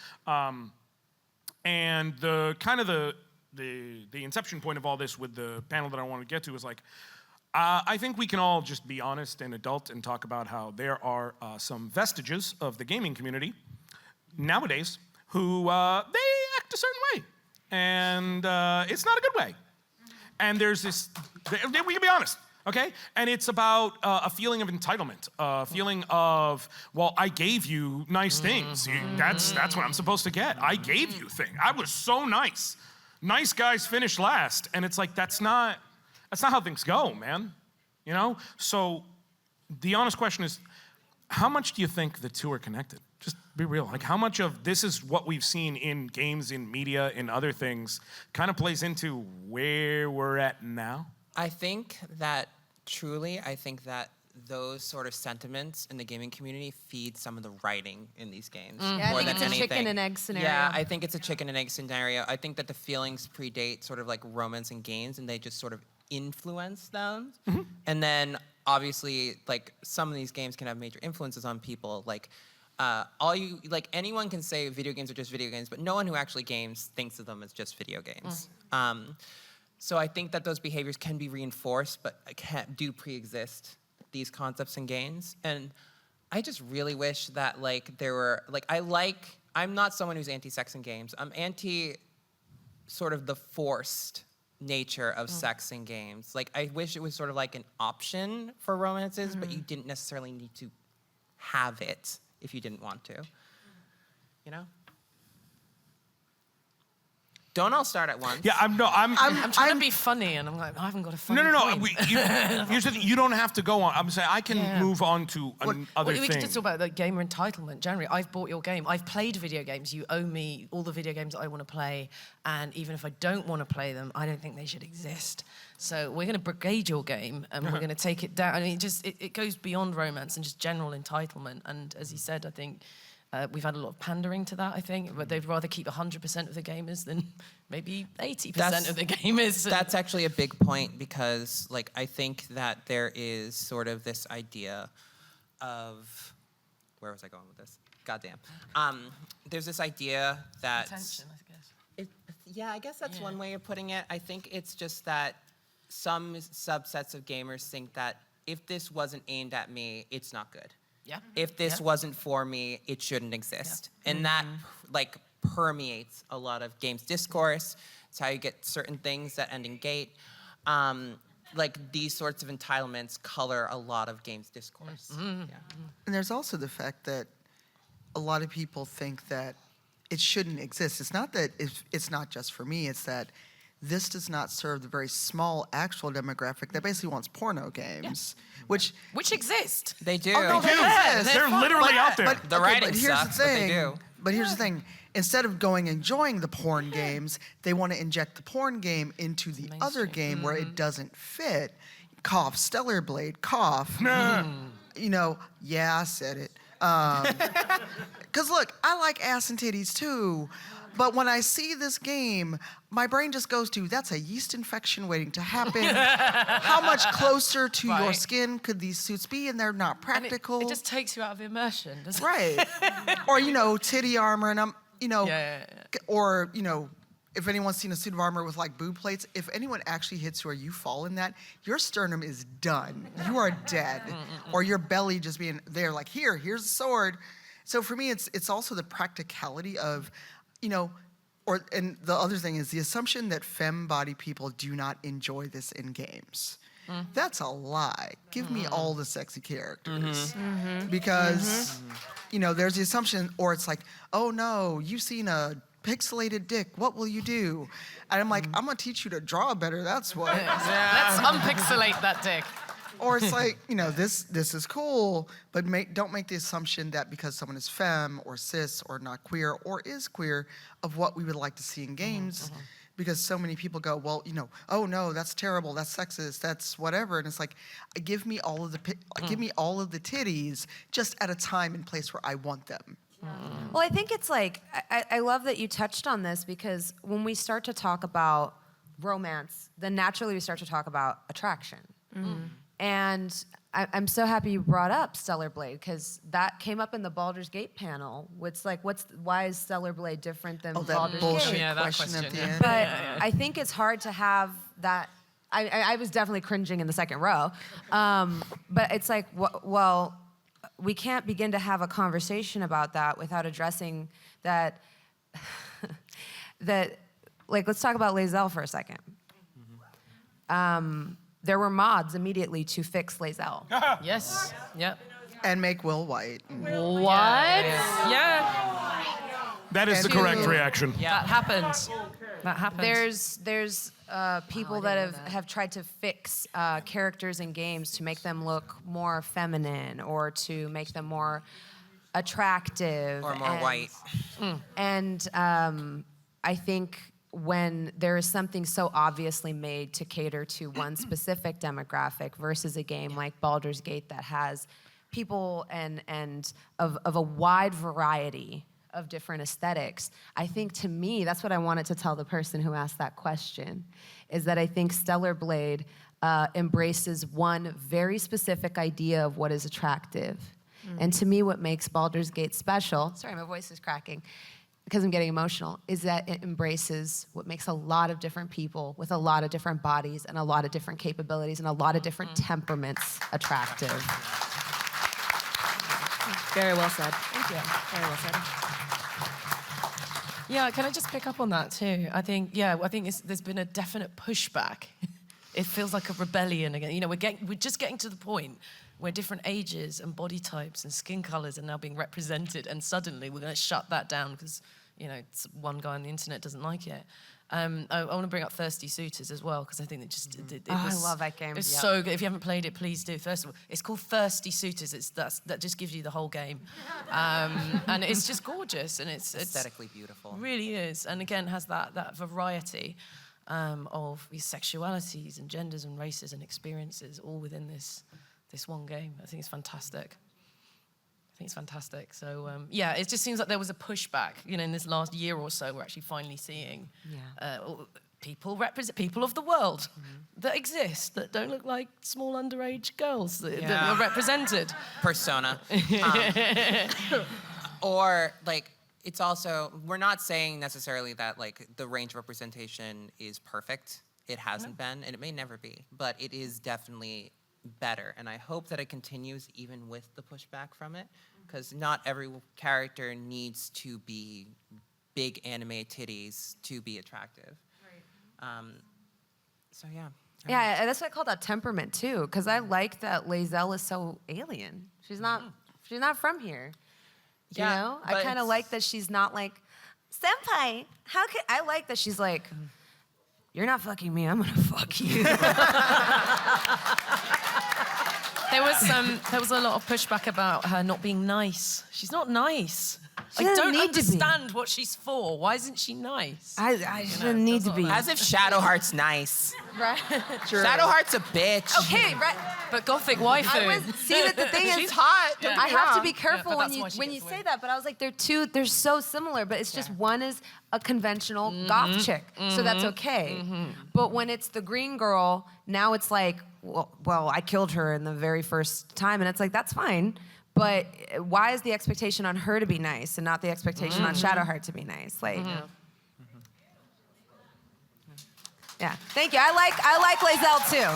Speaker 5: And the kind of the inception point of all this with the panel that I want to get to is like, I think we can all just be honest and adult and talk about how there are some vestiges of the gaming community nowadays who they act a certain way, and it's not a good way. And there's this, we can be honest, okay? And it's about a feeling of entitlement, a feeling of, well, I gave you nice things. That's what I'm supposed to get. I gave you things. I was so nice. Nice guys finish last, and it's like that's not how things go, man. You know? So the honest question is, how much do you think the two are connected? Just be real. Like, how much of this is what we've seen in games, in media, in other things, kind of plays into where we're at now?
Speaker 3: I think that those sort of sentiments in the gaming community feed some of the writing in these games
Speaker 4: Yeah,
Speaker 3: more
Speaker 4: I think
Speaker 3: than
Speaker 4: it's a
Speaker 3: anything.
Speaker 4: chicken and egg scenario.
Speaker 3: Yeah, I think it's a chicken and egg scenario. I think that the feelings predate sort of like romance in games, and they just sort of influence them. And then obviously, like, some of these games can have major influences on people. Like, anyone can say video games are just video games, but no one who actually games thinks of them as just video games. So I think that those behaviors can be reinforced, but do pre-exist these concepts in games. And I just really wish that, like, there were, like, I'm not someone who's anti-sex in games. I'm anti sort of the forced nature of sex in games. Like, I wish it was sort of like an option for romances, but you didn't necessarily need to have it if you didn't want to. You know? Don't all start at once.
Speaker 5: Yeah, I'm
Speaker 1: trying to be funny, and I'm like, I haven't got a funny
Speaker 5: No.
Speaker 1: point.
Speaker 5: Here's the thing. You don't have to go on. I'm saying I can move on to another
Speaker 1: We
Speaker 5: thing.
Speaker 1: can just talk about the gamer entitlement generally. I've bought your game. I've played video games. You owe me all the video games that I want to play, and even if I don't want to play them, I don't think they should exist. So we're going to brigade your game, and we're going to take it down. I mean, it goes beyond romance and just general entitlement. And as you said, I think we've had a lot of pandering to that, I think, but they'd rather keep 100% of the gamers than maybe 80% of the gamers.
Speaker 3: That's actually a big point because, like, I think that there is sort of this idea of, where was I going with this? Goddamn. There's this idea that...
Speaker 1: Attention, I guess.
Speaker 3: Yeah, I guess that's one way of putting it. I think it's just that some subsets of gamers think that if this wasn't aimed at me, it's not good.
Speaker 1: Yeah.
Speaker 3: If this wasn't for me, it shouldn't exist. Yeah. And that like permeates a lot of games discourse. It's how you get certain things that end in gate. Like these sorts of entitlements color a lot of games discourse. Yeah.
Speaker 6: And there's also the fact that a lot of people think that it shouldn't exist. It's not that it's not just for me, it's that this does not serve the very small actual demographic that basically wants porno games, which
Speaker 1: exist.
Speaker 3: They do.
Speaker 6: Oh, no,
Speaker 5: They do. They're literally out there.
Speaker 3: The writing sucks, but they do.
Speaker 6: But here's the thing. Instead of enjoying the porn games, they want to inject the porn game into the other game where it doesn't fit. Cough, Stellar Blade, cough. You know, yeah, I said it. Because look, I like ass and titties too. But when I see this game, my brain just goes to, that's a yeast infection waiting to happen. How much closer to your skin could these suits be? And they're not practical.
Speaker 1: And it just takes you out of immersion, doesn't it?
Speaker 6: Right. Or, you know, titty armor, and I'm, you know, or, you know, if anyone's seen a suit of armor with like boob plates, if anyone actually hits you or you fall in that, your sternum is done. You are dead. Or your belly just being there, like, here's the sword. So for me, it's also the practicality of, you know, and the other thing is the assumption that femme-body people do not enjoy this in games. That's a lie. Give me all the sexy characters. Because, you know, there's the assumption, or it's like, oh no, you've seen a pixelated dick, what will you do? And I'm like, I'm gonna teach you to draw better, that's what.
Speaker 1: Let's unpixelate that dick.
Speaker 6: Or it's like, you know, this is cool, but don't make the assumption that because someone is femme or cis or not queer or is queer of what we would like to see in games. Because so many people go, well, you know, oh no, that's terrible, that's sexist, that's whatever, and it's like, give me all of the titties, just at a time and place where I want them.
Speaker 4: Well, I think it's like, I love that you touched on this because when we start to talk about romance, then naturally we start to talk about attraction. And I'm so happy you brought up Stellar Blade because that came up in the Baldur's Gate panel. It's like, why is Stellar Blade different than Baldur's
Speaker 6: bullshit
Speaker 4: Gate?
Speaker 1: Yeah, that
Speaker 6: question at the end.
Speaker 4: But I think it's hard to have that. I was definitely cringing in the second row. But it's like, well, we can't begin to have a conversation about that without addressing that, like, let's talk about Lae'zel for a second. There were mods immediately to fix Lae'zel.
Speaker 1: Yes. Yep.
Speaker 6: And make Will white.
Speaker 1: What? Yeah.
Speaker 5: That is the correct reaction.
Speaker 1: That happens. That happens.
Speaker 4: There's people that have tried to fix characters in games to make them look more feminine or to make them more attractive.
Speaker 3: Or more white.
Speaker 4: And I think when there is something so obviously made to cater to one specific demographic versus a game like Baldur's Gate that has people and of a wide variety of different aesthetics, I think to me, that's what I wanted to tell the person who asked that question, is that I think Stellar Blade embraces one very specific idea of what is attractive. And to me, what makes Baldur's Gate special, sorry, my voice is cracking, because I'm getting emotional, is that it embraces what makes a lot of different people with a lot of different bodies and a lot of different capabilities and a lot of different temperaments attractive.
Speaker 2: Very well said.
Speaker 4: Thank you.
Speaker 2: Very well said.
Speaker 1: Yeah, can I just pick up on that too? I think there's been a definite pushback. It feels like a rebellion again. You know, we're just getting to the point where different ages and body types and skin colors are now being represented, and suddenly we're going to shut that down because, you know, one guy on the internet doesn't like it. I want to bring up Thirsty Suitors as well, because I think it was,
Speaker 4: I love that game.
Speaker 1: It's
Speaker 4: Yep.
Speaker 1: so good. If you haven't played it, please do. First of all, it's called Thirsty Suitors. That just gives you the whole game, and it's just gorgeous, and it's
Speaker 3: Aesthetically beautiful.
Speaker 1: Really is, and again has that variety of these sexualities and genders and races and experiences all within this one game. I think it's fantastic. So yeah, it just seems like there was a pushback. You know, in this last year or so, we're actually finally seeing people of the world that exist that don't look like small underage girls that are represented.
Speaker 3: Persona. Or like, it's also, we're not saying necessarily that like the range of representation is perfect. It hasn't been, and it may never be, but it is definitely better. And I hope that it continues even with the pushback from it, because not every character needs to be big anime titties to be attractive. Right. So yeah.
Speaker 4: Yeah, that's why I call that temperament too, because I like that Lae'zel is so alien. She's not from here. You know? I kind of like that she's not like, senpai, how could, I like that she's like, you're not fucking me, I'm gonna fuck you.
Speaker 1: There was a lot of pushback about her not being nice. She's not nice.
Speaker 4: She
Speaker 1: I
Speaker 4: doesn't
Speaker 1: don't
Speaker 4: need to be.
Speaker 1: understand what she's for. Why isn't she nice?
Speaker 4: I shouldn't need to be.
Speaker 3: As if Shadowheart's nice.
Speaker 4: Right?
Speaker 3: Shadowheart's a bitch.
Speaker 4: Okay, right.
Speaker 1: But gothic waifu.
Speaker 4: See that the thing is,
Speaker 3: She's hot. Don't
Speaker 4: I
Speaker 3: get me
Speaker 4: have to
Speaker 3: wrong.
Speaker 4: be careful
Speaker 1: but
Speaker 4: when
Speaker 1: that's
Speaker 4: you
Speaker 1: why she
Speaker 4: when you
Speaker 1: gets
Speaker 4: say
Speaker 1: away.
Speaker 4: that. But I was like, they're so similar. But it's just one is a conventional goth chick, so that's okay. But when it's the green girl, now it's like, well, I killed her in the very first time, and it's like that's fine. But why is the expectation on her to be nice and not the expectation on Shadowheart to be nice? Like, yeah. Thank you. I like Lae'zel too.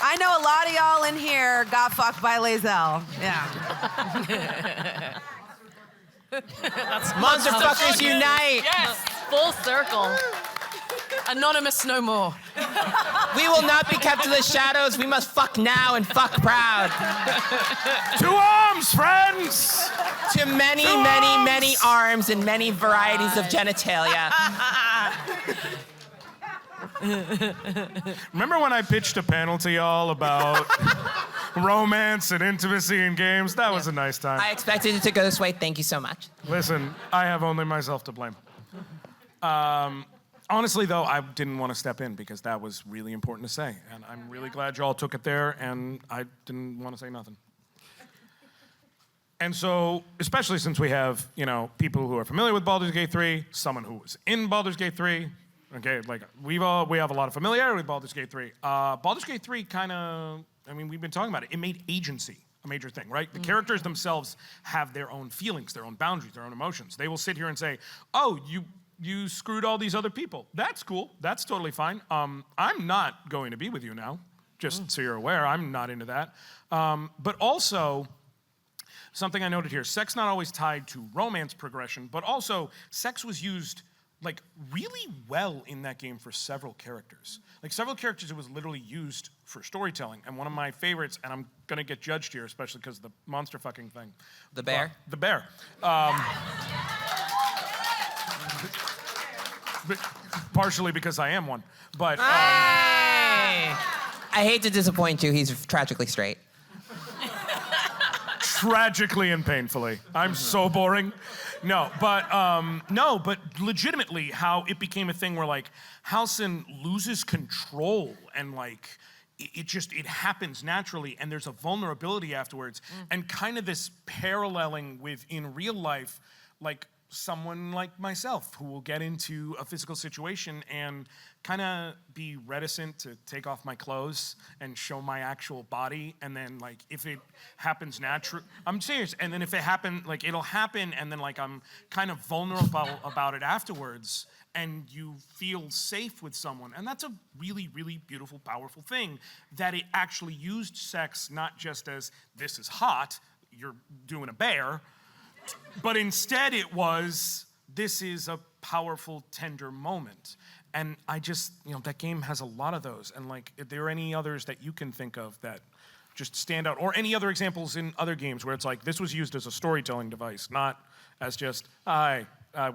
Speaker 4: I know a lot of y'all in here got fucked by Lae'zel. Yeah.
Speaker 3: Monster fuckers unite!
Speaker 1: Yes, full circle. Anonymous no more.
Speaker 3: We will not be kept to the shadows. We must fuck now and fuck proud.
Speaker 5: To arms, friends!
Speaker 3: To many,
Speaker 5: To
Speaker 3: many,
Speaker 5: arms!
Speaker 3: many arms and many varieties of genitalia.
Speaker 5: Remember when I pitched a panel to y'all about romance and intimacy in games? That was a nice time.
Speaker 3: I expected it to go this way. Thank you so much.
Speaker 5: Listen, I have only myself to blame. Honestly, though, I didn't want to step in because that was really important to say. And I'm really glad y'all took it there, and I didn't want to say nothing. And so, especially since we have, you know, people who are familiar with Baldur's Gate 3, someone who was in Baldur's Gate 3, okay, like, we have a lot of familiarity with Baldur's Gate 3. Baldur's Gate 3 kind of, I mean, we've been talking about it. It made agency a major thing, right? The characters themselves have their own feelings, their own boundaries, their own emotions. They will sit here and say, oh, you screwed all these other people. That's cool. That's totally fine. I'm not going to be with you now, just so you're aware. I'm not into that. But also, something I noted here, sex not always tied to romance progression, but also sex was used like really well in that game for several characters. Like several characters it was literally used for storytelling. And one of my favorites, and I'm gonna get judged here, especially because of the monster fucking thing.
Speaker 3: The bear?
Speaker 5: The bear. Partially because I am one, but
Speaker 3: I hate to disappoint you. He's tragically straight.
Speaker 5: tragically and painfully. I'm so boring. No, but legitimately, how it became a thing where like Halcyon loses control and like it happens naturally, and there's a vulnerability afterwards, and kind of this paralleling with in real life, like someone like myself who will get into a physical situation and kind of be reticent to take off my clothes and show my actual body, and then like if it happens naturally, I'm serious, and then if it happen, like it'll happen, and then like I'm kind of vulnerable about it afterwards, and you feel safe with someone, and that's a really, really beautiful, powerful thing, that it actually used sex not just as this is hot, you're doing a bear, but instead it was, this is a powerful, tender moment. And I just, that game has a lot of those. And like, if there are any others that you can think of that just stand out, or any other examples in other games where it's like, this was used as a storytelling device, not as just, hi,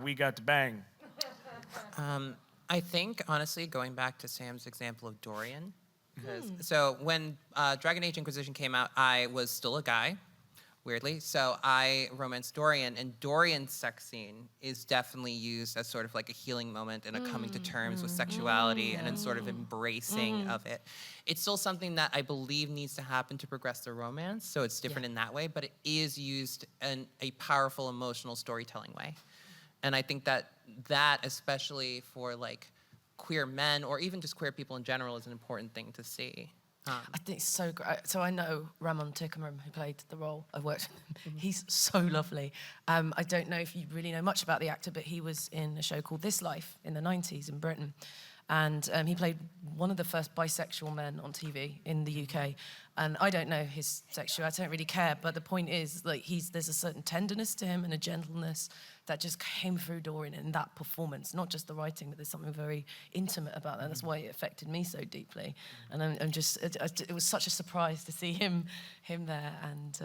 Speaker 5: we got to bang.
Speaker 3: I think, honestly, going back to Sam's example of Dorian, so when Dragon Age Inquisition came out, I was still a guy, weirdly. So I romanced Dorian, and Dorian's sex scene is definitely used as sort of like a healing moment and a coming to terms with sexuality and then sort of embracing of it. It's still something that I believe needs to happen to progress the romance, so it's different in that way, but it is used in a powerful emotional storytelling way. And I think that especially for like queer men or even just queer people in general is an important thing to see.
Speaker 1: I think it's so great. So I know Ramon Tickerum, who played the role. I've worked with him. He's so lovely. I don't know if you really know much about the actor, but he was in a show called This Life in the 90s in Britain. And he played one of the first bisexual men on TV in the UK. And I don't know his sexuality, I don't really care. But the point is, like, there's a certain tenderness to him and a gentleness that just came through Dorian in that performance. Not just the writing, but there's something very intimate about that. That's why it affected me so deeply. And I'm just, it was such a surprise to see him there. And,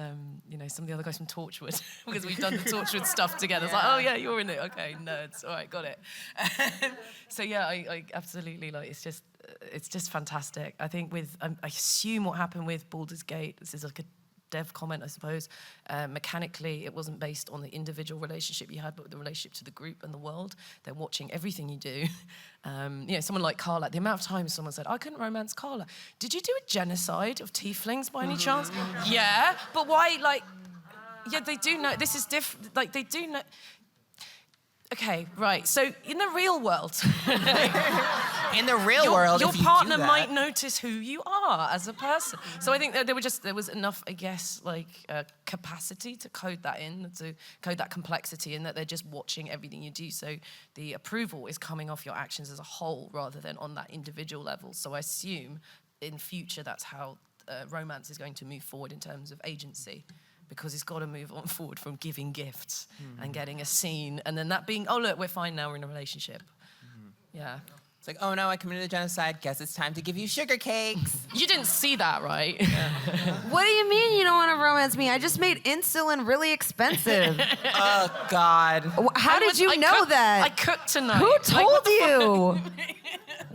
Speaker 1: some of the other guys from Torchwood, because we've done the Torchwood stuff together. It's like, oh yeah, you're in it. Okay, nerds. All right, got it. So yeah, I absolutely, like, it's just fantastic. I think I assume what happened with Baldur's Gate, this is like a dev comment, I suppose, mechanically, it wasn't based on the individual relationship you had, but the relationship to the group and the world. They're watching everything you do. Someone like Carla, the amount of times someone said, I couldn't romance Carla. Did you do a genocide of tieflings by any chance? Yeah, but why, they do know, this is different, they do know. Okay, right. So in the real world,
Speaker 3: In the real world,
Speaker 1: your
Speaker 3: if you
Speaker 1: partner
Speaker 3: do that,
Speaker 1: might notice who you are as a person. So I think that there was enough, I guess, capacity to code that in, to code that complexity, in that they're just watching everything you do. So the approval is coming off your actions as a whole rather than on that individual level. So I assume in future that's how romance is going to move forward in terms of agency. Because it's got to move on forward from giving gifts and getting a scene, and then that being, oh look, we're fine now, we're in a relationship. Yeah.
Speaker 3: it's like, oh no, I committed a genocide. Guess it's time to give you sugar cakes.
Speaker 1: You didn't see that, right?
Speaker 4: What do you mean you don't want to romance me? I just made insulin really expensive.
Speaker 3: Oh God.
Speaker 4: How did you know that?
Speaker 1: I cooked tonight.
Speaker 4: Who told you?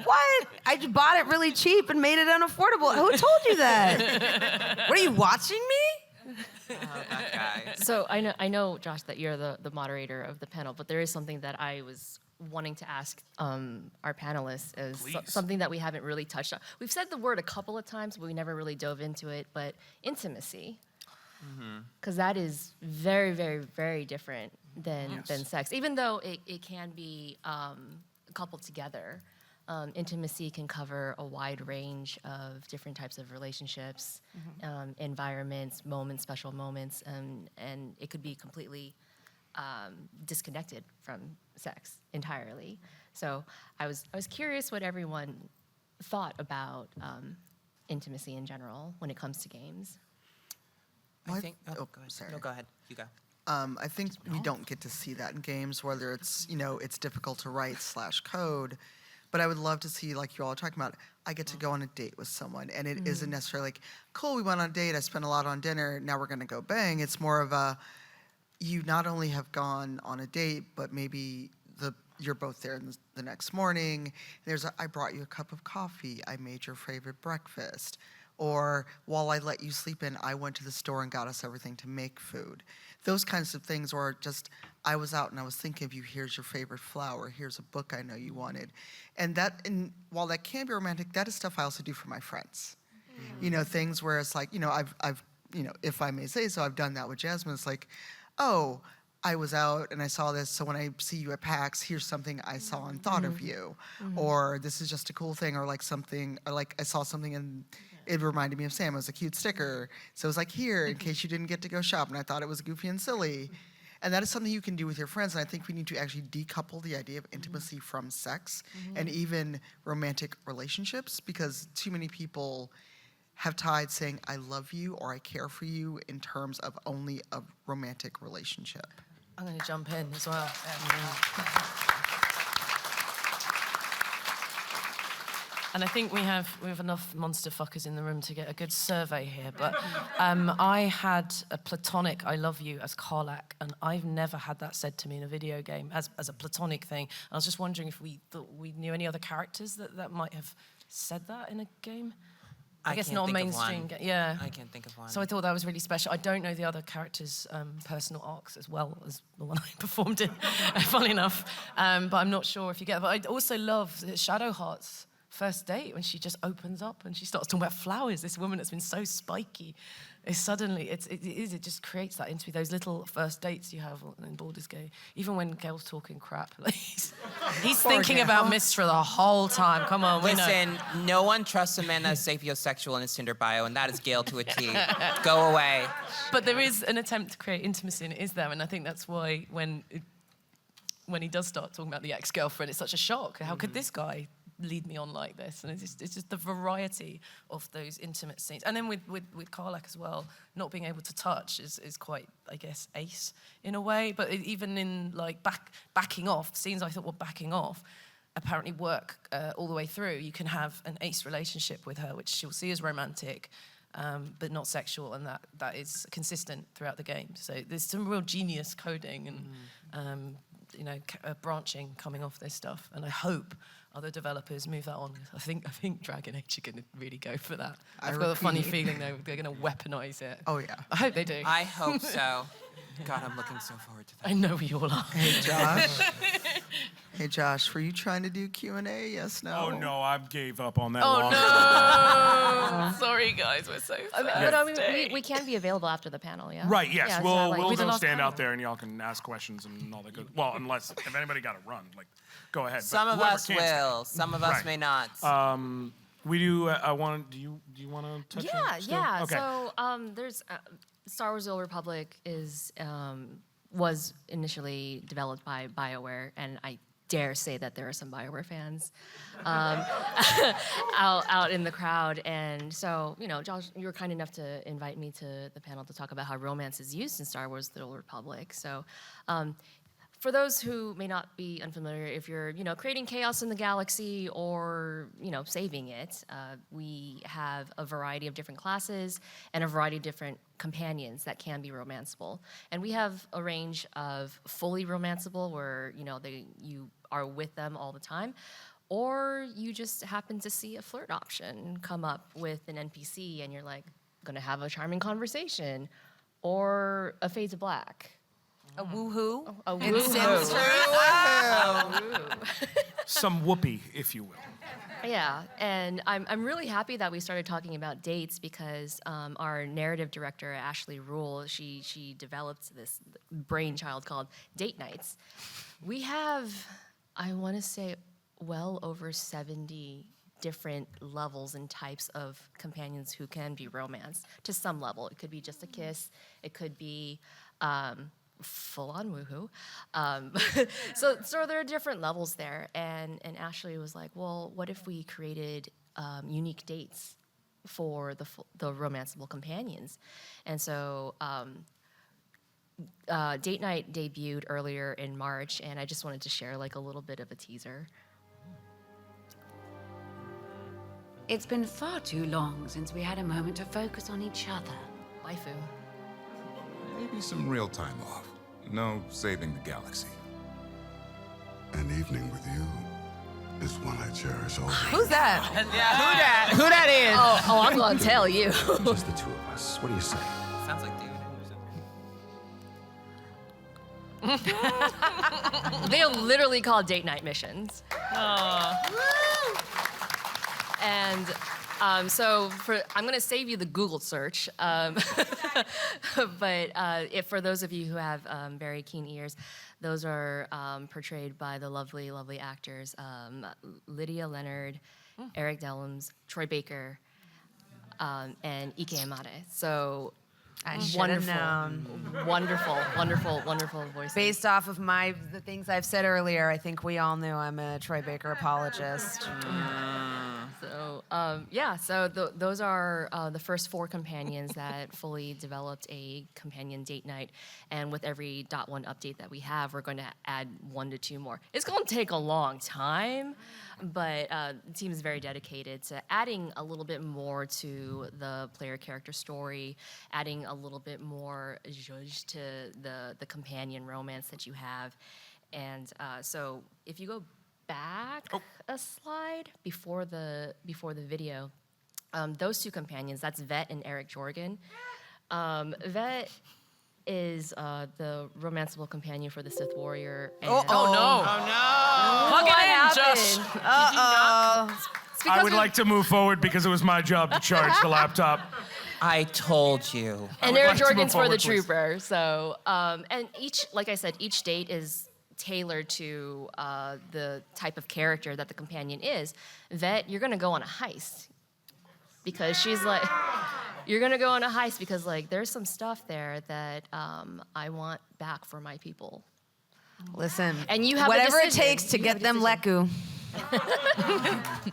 Speaker 4: What? I just bought it really cheap and made it unaffordable. Who told you that? What are you watching me?
Speaker 3: Oh, that guy.
Speaker 2: So I know, Josh, that you're the moderator of the panel, but there is something that I was wanting to ask our panelists as something that we haven't really touched on. We've said the word a couple of times, but we never really dove into it, but intimacy. Because that is very, very, very different than sex. Even though it can be coupled together, intimacy can cover a wide range of different types of relationships, environments, moments, special moments, and it could be completely disconnected from sex entirely. So I was curious what everyone thought about intimacy in general when it comes to games.
Speaker 3: I think. Oh,
Speaker 6: go ahead. Sorry.
Speaker 3: No, go ahead. You go.
Speaker 6: I think we don't get to see that in games, whether it's, it's difficult to write / code. But I would love to see, like you all are talking about, I get to go on a date with someone. And it isn't necessarily like, cool, we went on a date, I spent a lot on dinner, now we're going to go bang. It's more of a, you not only have gone on a date, but maybe you're both there the next morning. I brought you a cup of coffee, I made your favorite breakfast. Or while I let you sleep in, I went to the store and got us everything to make food. Those kinds of things, or just, I was out and I was thinking of you, here's your favorite flower, here's a book I know you wanted. And while that can be romantic, that is stuff I also do for my friends. Things where it's like, I've if I may say so, I've done that with Jasmine. It's like, oh, I was out and I saw this, so when I see you at PAX, here's something I saw and thought of you. Or this is just a cool thing, or like something, or like I saw something and it reminded me of Sam. It was a cute sticker. So it was like, here, in case you didn't get to go shop, and I thought it was goofy and silly. And that is something you can do with your friends, and I think we need to actually decouple the idea of intimacy from sex and even romantic relationships, because too many people have tied saying, I love you or I care for you in terms of only a romantic relationship.
Speaker 1: I'm going to jump in as well. And I think we have enough monster fuckers in the room to get a good survey here. But I had a platonic "I love you" as Karlak, and I've never had that said to me in a video game as a platonic thing. I was just wondering if we knew any other characters that might have said that in a game. I guess
Speaker 3: can't
Speaker 1: not a
Speaker 3: think of
Speaker 1: mainstream
Speaker 3: one.
Speaker 1: game. Yeah.
Speaker 3: I can't think of one.
Speaker 1: So I thought that was really special. I don't know the other characters' personal arcs as well as the one I performed in, funny enough. But I'm not sure if you get it. But I also love Shadowheart's first date when she just opens up and she starts talking about flowers. This woman that's been so spiky, is suddenly it just creates that into those little first dates you have in Baldur's Gate. Even when Gail's talking crap, like he's thinking about Mistra the whole time. Come on, we know.
Speaker 3: Listen, no one trusts a man that's sapiosexual in his Tinder bio, and that is Gail to a T. Go away.
Speaker 1: But there is an attempt to create intimacy, and it is there, and I think that's why when he does start talking about the ex-girlfriend, it's such a shock. How could this guy lead me on like this? And it's just the variety of those intimate scenes. And then with Karlak as well, not being able to touch is quite, I guess, ace in a way. But even in like backing off, scenes I thought were backing off, apparently work all the way through. You can have an ace relationship with her, which she'll see as romantic, but not sexual, and that is consistent throughout the game. So there's some real genius coding and branching coming off this stuff. And I hope other developers move that on. I think Dragon Age are going to really go for that. I've got a funny feeling they're going to weaponize it.
Speaker 6: Oh, yeah.
Speaker 1: I hope they do.
Speaker 3: I hope so. God, I'm looking so forward to that.
Speaker 1: I know we all are.
Speaker 6: Hey, Josh. Hey, Josh, were you trying to do Q&A? Yes, no?
Speaker 5: Oh, no, I gave up on that
Speaker 1: Oh,
Speaker 5: long
Speaker 1: no. Sorry, guys, we're so
Speaker 2: But I mean, we can be available after the panel, yeah?
Speaker 5: Right, yes.
Speaker 2: Yeah, it's
Speaker 5: we'll
Speaker 2: not like-
Speaker 5: we'll
Speaker 1: We did
Speaker 5: go
Speaker 1: last
Speaker 5: stand
Speaker 1: panel.
Speaker 5: out there and y'all can ask questions and all that good. Well, unless if anybody got to run, like, go ahead. But
Speaker 3: Some of
Speaker 5: whoever
Speaker 3: us
Speaker 5: can
Speaker 3: will. Some of us
Speaker 5: Right.
Speaker 3: may not.
Speaker 5: We do. Do you want to touch on it still?
Speaker 2: Yeah.
Speaker 5: Okay.
Speaker 2: So there's Star Wars: The Old Republic was initially developed by BioWare, and I dare say that there are some BioWare fans out in the crowd. And so, Josh, you were kind enough to invite me to the panel to talk about how romance is used in Star Wars: The Old Republic. So. For those who may not be unfamiliar, if you're, creating chaos in the galaxy or, saving it, we have a variety of different classes and a variety of different companions that can be romanceable. And we have a range of fully romanceable where, you are with them all the time, or you just happen to see a flirt option come up with an NPC and you're like, gonna have a charming conversation, or a fade to black.
Speaker 1: A woohoo.
Speaker 2: A
Speaker 1: In
Speaker 2: woo-hoo.
Speaker 1: Sims 3.
Speaker 5: Some whoopee, if you will.
Speaker 2: Yeah, and I'm really happy that we started talking about dates because our narrative director, Ashley Rule, she developed this brainchild called Date Nights. We have, I want to say, well over 70 different levels and types of companions who can be romance to some level. It could be just a kiss. It could be full-on woohoo. So there are different levels there. And Ashley was like, well, what if we created unique dates for the romanceable companions? And so Date Night debuted earlier in March, and I just wanted to share like a little bit of a teaser.
Speaker 7: It's been far too long since we had a moment to focus on each other.
Speaker 2: Waifu.
Speaker 8: Maybe some real time off. No saving the galaxy.
Speaker 9: An evening with you is one I cherish always.
Speaker 4: Who's that?
Speaker 3: Yeah, who that is?
Speaker 2: Oh, I'm gonna tell you.
Speaker 10: Just the two of us. What do you say?
Speaker 3: Sounds like David
Speaker 2: They'll literally call date night missions. And so I'm going to save you the Google search. But if for those of you who have very keen ears, those are portrayed by the lovely, lovely actors Lydia Leonard, Eric Dellums, Troy Baker, and Ike Amade. So
Speaker 4: I should have
Speaker 2: wonderful,
Speaker 4: known.
Speaker 2: wonderful, wonderful, wonderful voices.
Speaker 4: Based off of the things I've said earlier, I think we all knew I'm a Troy Baker apologist.
Speaker 2: So Yeah, so those are the first 4 companions that fully developed a companion date night. And with every .1 update that we have, we're going to add 1 to 2 more. It's going to take a long time, but the team is very dedicated to adding a little bit more to the player character story, adding a little bit more zhuzh to the companion romance that you have. And so if you go back a slide before the video, those 2 companions, that's Vet and Eric Jorgen. Vet is the romanceable companion for the Sith Warrior. And
Speaker 1: Oh no! Plug it in, Josh.
Speaker 5: I would like to move forward because it was my job to charge the laptop.
Speaker 3: I told you.
Speaker 2: And
Speaker 5: would
Speaker 2: Eric
Speaker 5: like to move
Speaker 2: Jorgen's for the
Speaker 5: forward, please.
Speaker 2: trooper. So, and each, like I said, each date is tailored to the type of character that the companion is. Vet, you're gonna go on a heist because she's like, you're gonna go on a heist because like there's some stuff there that I want back for my people.
Speaker 4: Listen,
Speaker 2: And you have a
Speaker 4: whatever it
Speaker 2: decision.
Speaker 4: takes to
Speaker 2: You
Speaker 4: get
Speaker 2: have a
Speaker 4: them
Speaker 2: decision.
Speaker 4: Leku.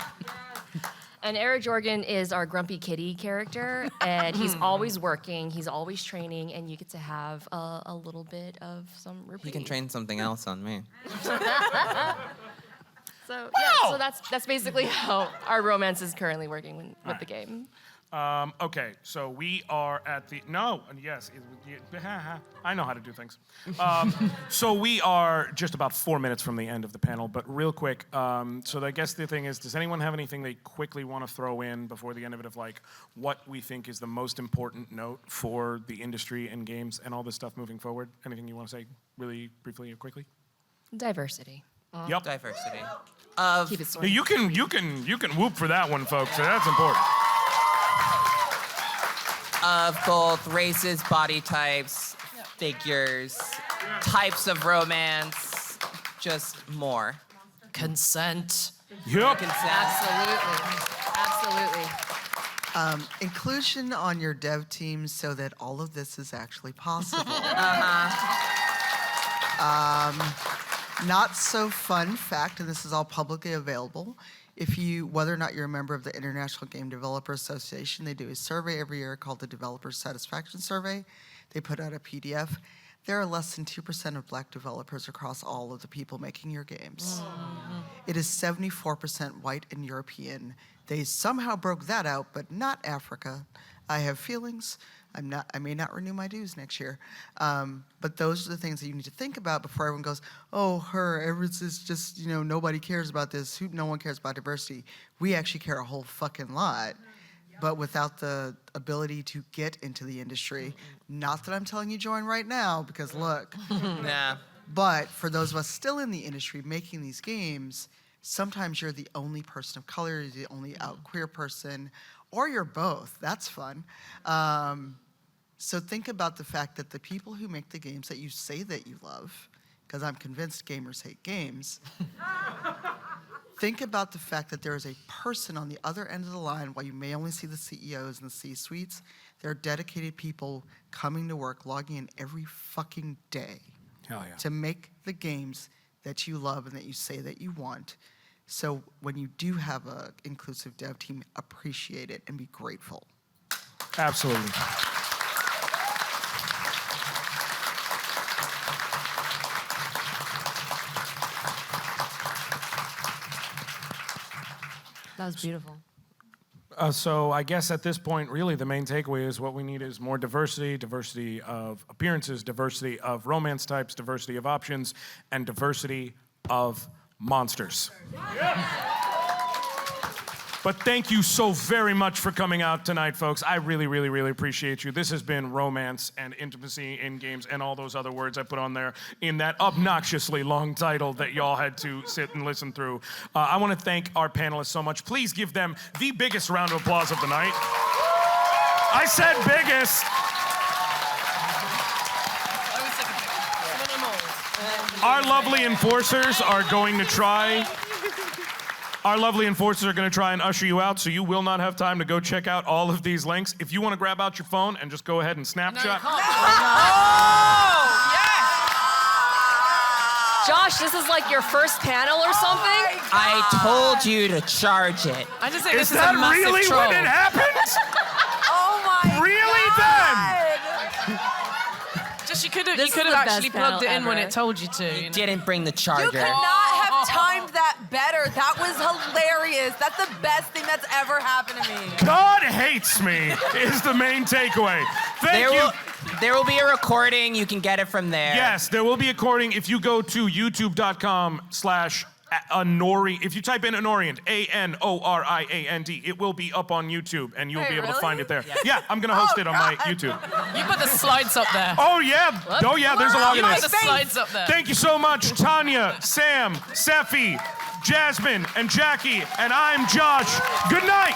Speaker 2: And Eric Jorgen is our grumpy kitty character, and he's always working, he's always training, and you get to have a little bit of some reprieve.
Speaker 3: He can train something else on me.
Speaker 2: So yeah, so that's basically how our romance is currently working with the game.
Speaker 5: Okay, so we are at the yes, I know how to do things. So we are just about 4 minutes from the end of the panel, but real quick. So I guess the thing is, does anyone have anything they quickly want to throw in before the end of it of like what we think is the most important note for the industry and games and all this stuff moving forward? Anything you want to say really briefly or quickly?
Speaker 2: Diversity.
Speaker 5: Yep.
Speaker 3: Diversity.
Speaker 2: Keep it
Speaker 5: Yeah,
Speaker 2: sorted.
Speaker 5: you can whoop for that one, folks. So that's important.
Speaker 3: Of both races, body types, figures, types of romance, just more.
Speaker 1: Consent.
Speaker 5: Yep.
Speaker 2: Absolutely.
Speaker 6: Inclusion on your dev team so that all of this is actually possible. Not so fun fact, and this is all publicly available. Whether or not you're a member of the International Game Developer Association, they do a survey every year called the Developer Satisfaction Survey. They put out a PDF. There are less than 2% of Black developers across all of the people making your games. It is 74% white and European. They somehow broke that out, but not Africa. I have feelings. I may not renew my dues next year. But those are the things that you need to think about before everyone goes, oh, it's just, nobody cares about this. No one cares about diversity. We actually care a whole fucking lot. But without the ability to get into the industry, not that I'm telling you join right now, because look.
Speaker 3: Nah.
Speaker 6: But for those of us still in the industry making these games, sometimes you're the only person of color, you're the only out queer person, or you're both. That's fun. So think about the fact that the people who make the games that you say that you love, because I'm convinced gamers hate games, think about the fact that there is a person on the other end of the line. While you may only see the CEOs and the C-suites, there are dedicated people coming to work, logging in every fucking day
Speaker 5: Hell yeah.
Speaker 6: to make the games that you love and that you say that you want. So when you do have an inclusive dev team, appreciate it and be grateful.
Speaker 5: Absolutely.
Speaker 4: That was beautiful.
Speaker 5: So I guess at this point, really, the main takeaway is what we need is more diversity of appearances, diversity of romance types, diversity of options, and diversity of monsters. But thank you so very much for coming out tonight, folks. I really, really, really appreciate you. This has been romance and intimacy in games and all those other words I put on there in that obnoxiously long title that y'all had to sit and listen through. I want to thank our panelists so much. Please give them the biggest round of applause of the night. I said biggest. Our lovely enforcers are going to try. Our lovely enforcers are going to try and usher you out, so you will not have time to go check out all of these links. If you want to grab out your phone and just go ahead and snapshot.
Speaker 2: Josh, this is like your first panel or something?
Speaker 3: I told you to charge it.
Speaker 1: I just think
Speaker 5: Is
Speaker 1: this is a
Speaker 5: that
Speaker 1: massive
Speaker 5: really
Speaker 1: troll.
Speaker 5: when it happens?
Speaker 11: Oh my
Speaker 5: Really
Speaker 11: God.
Speaker 1: Just you could have
Speaker 2: This is the
Speaker 1: actually
Speaker 2: best
Speaker 1: plugged it
Speaker 2: panel
Speaker 1: in when
Speaker 2: ever.
Speaker 1: it told you to. You know?
Speaker 3: Didn't bring the
Speaker 11: You
Speaker 3: charger.
Speaker 11: could not have timed that better. That was hilarious. That's the best thing that's ever happened to me.
Speaker 5: God hates me is the main takeaway. Thank you.
Speaker 3: There will be a recording. You can get it from there.
Speaker 5: Yes, there will be a recording if you go to youtube.com/Anoriand. If you type in Anoriand, Anoriand, it will be up on YouTube, and you'll
Speaker 11: Wait,
Speaker 5: be able to
Speaker 11: really?
Speaker 5: find it there. Yeah, I'm gonna host it on my YouTube.
Speaker 1: You put the slides up there.
Speaker 5: Oh yeah, there's a lot
Speaker 1: You
Speaker 5: of
Speaker 1: put
Speaker 5: this.
Speaker 1: the slides up there.
Speaker 5: Thank you so much, Tanya, Sam, Seffi, Jasmine, and Jackie, and I'm Josh. Good night.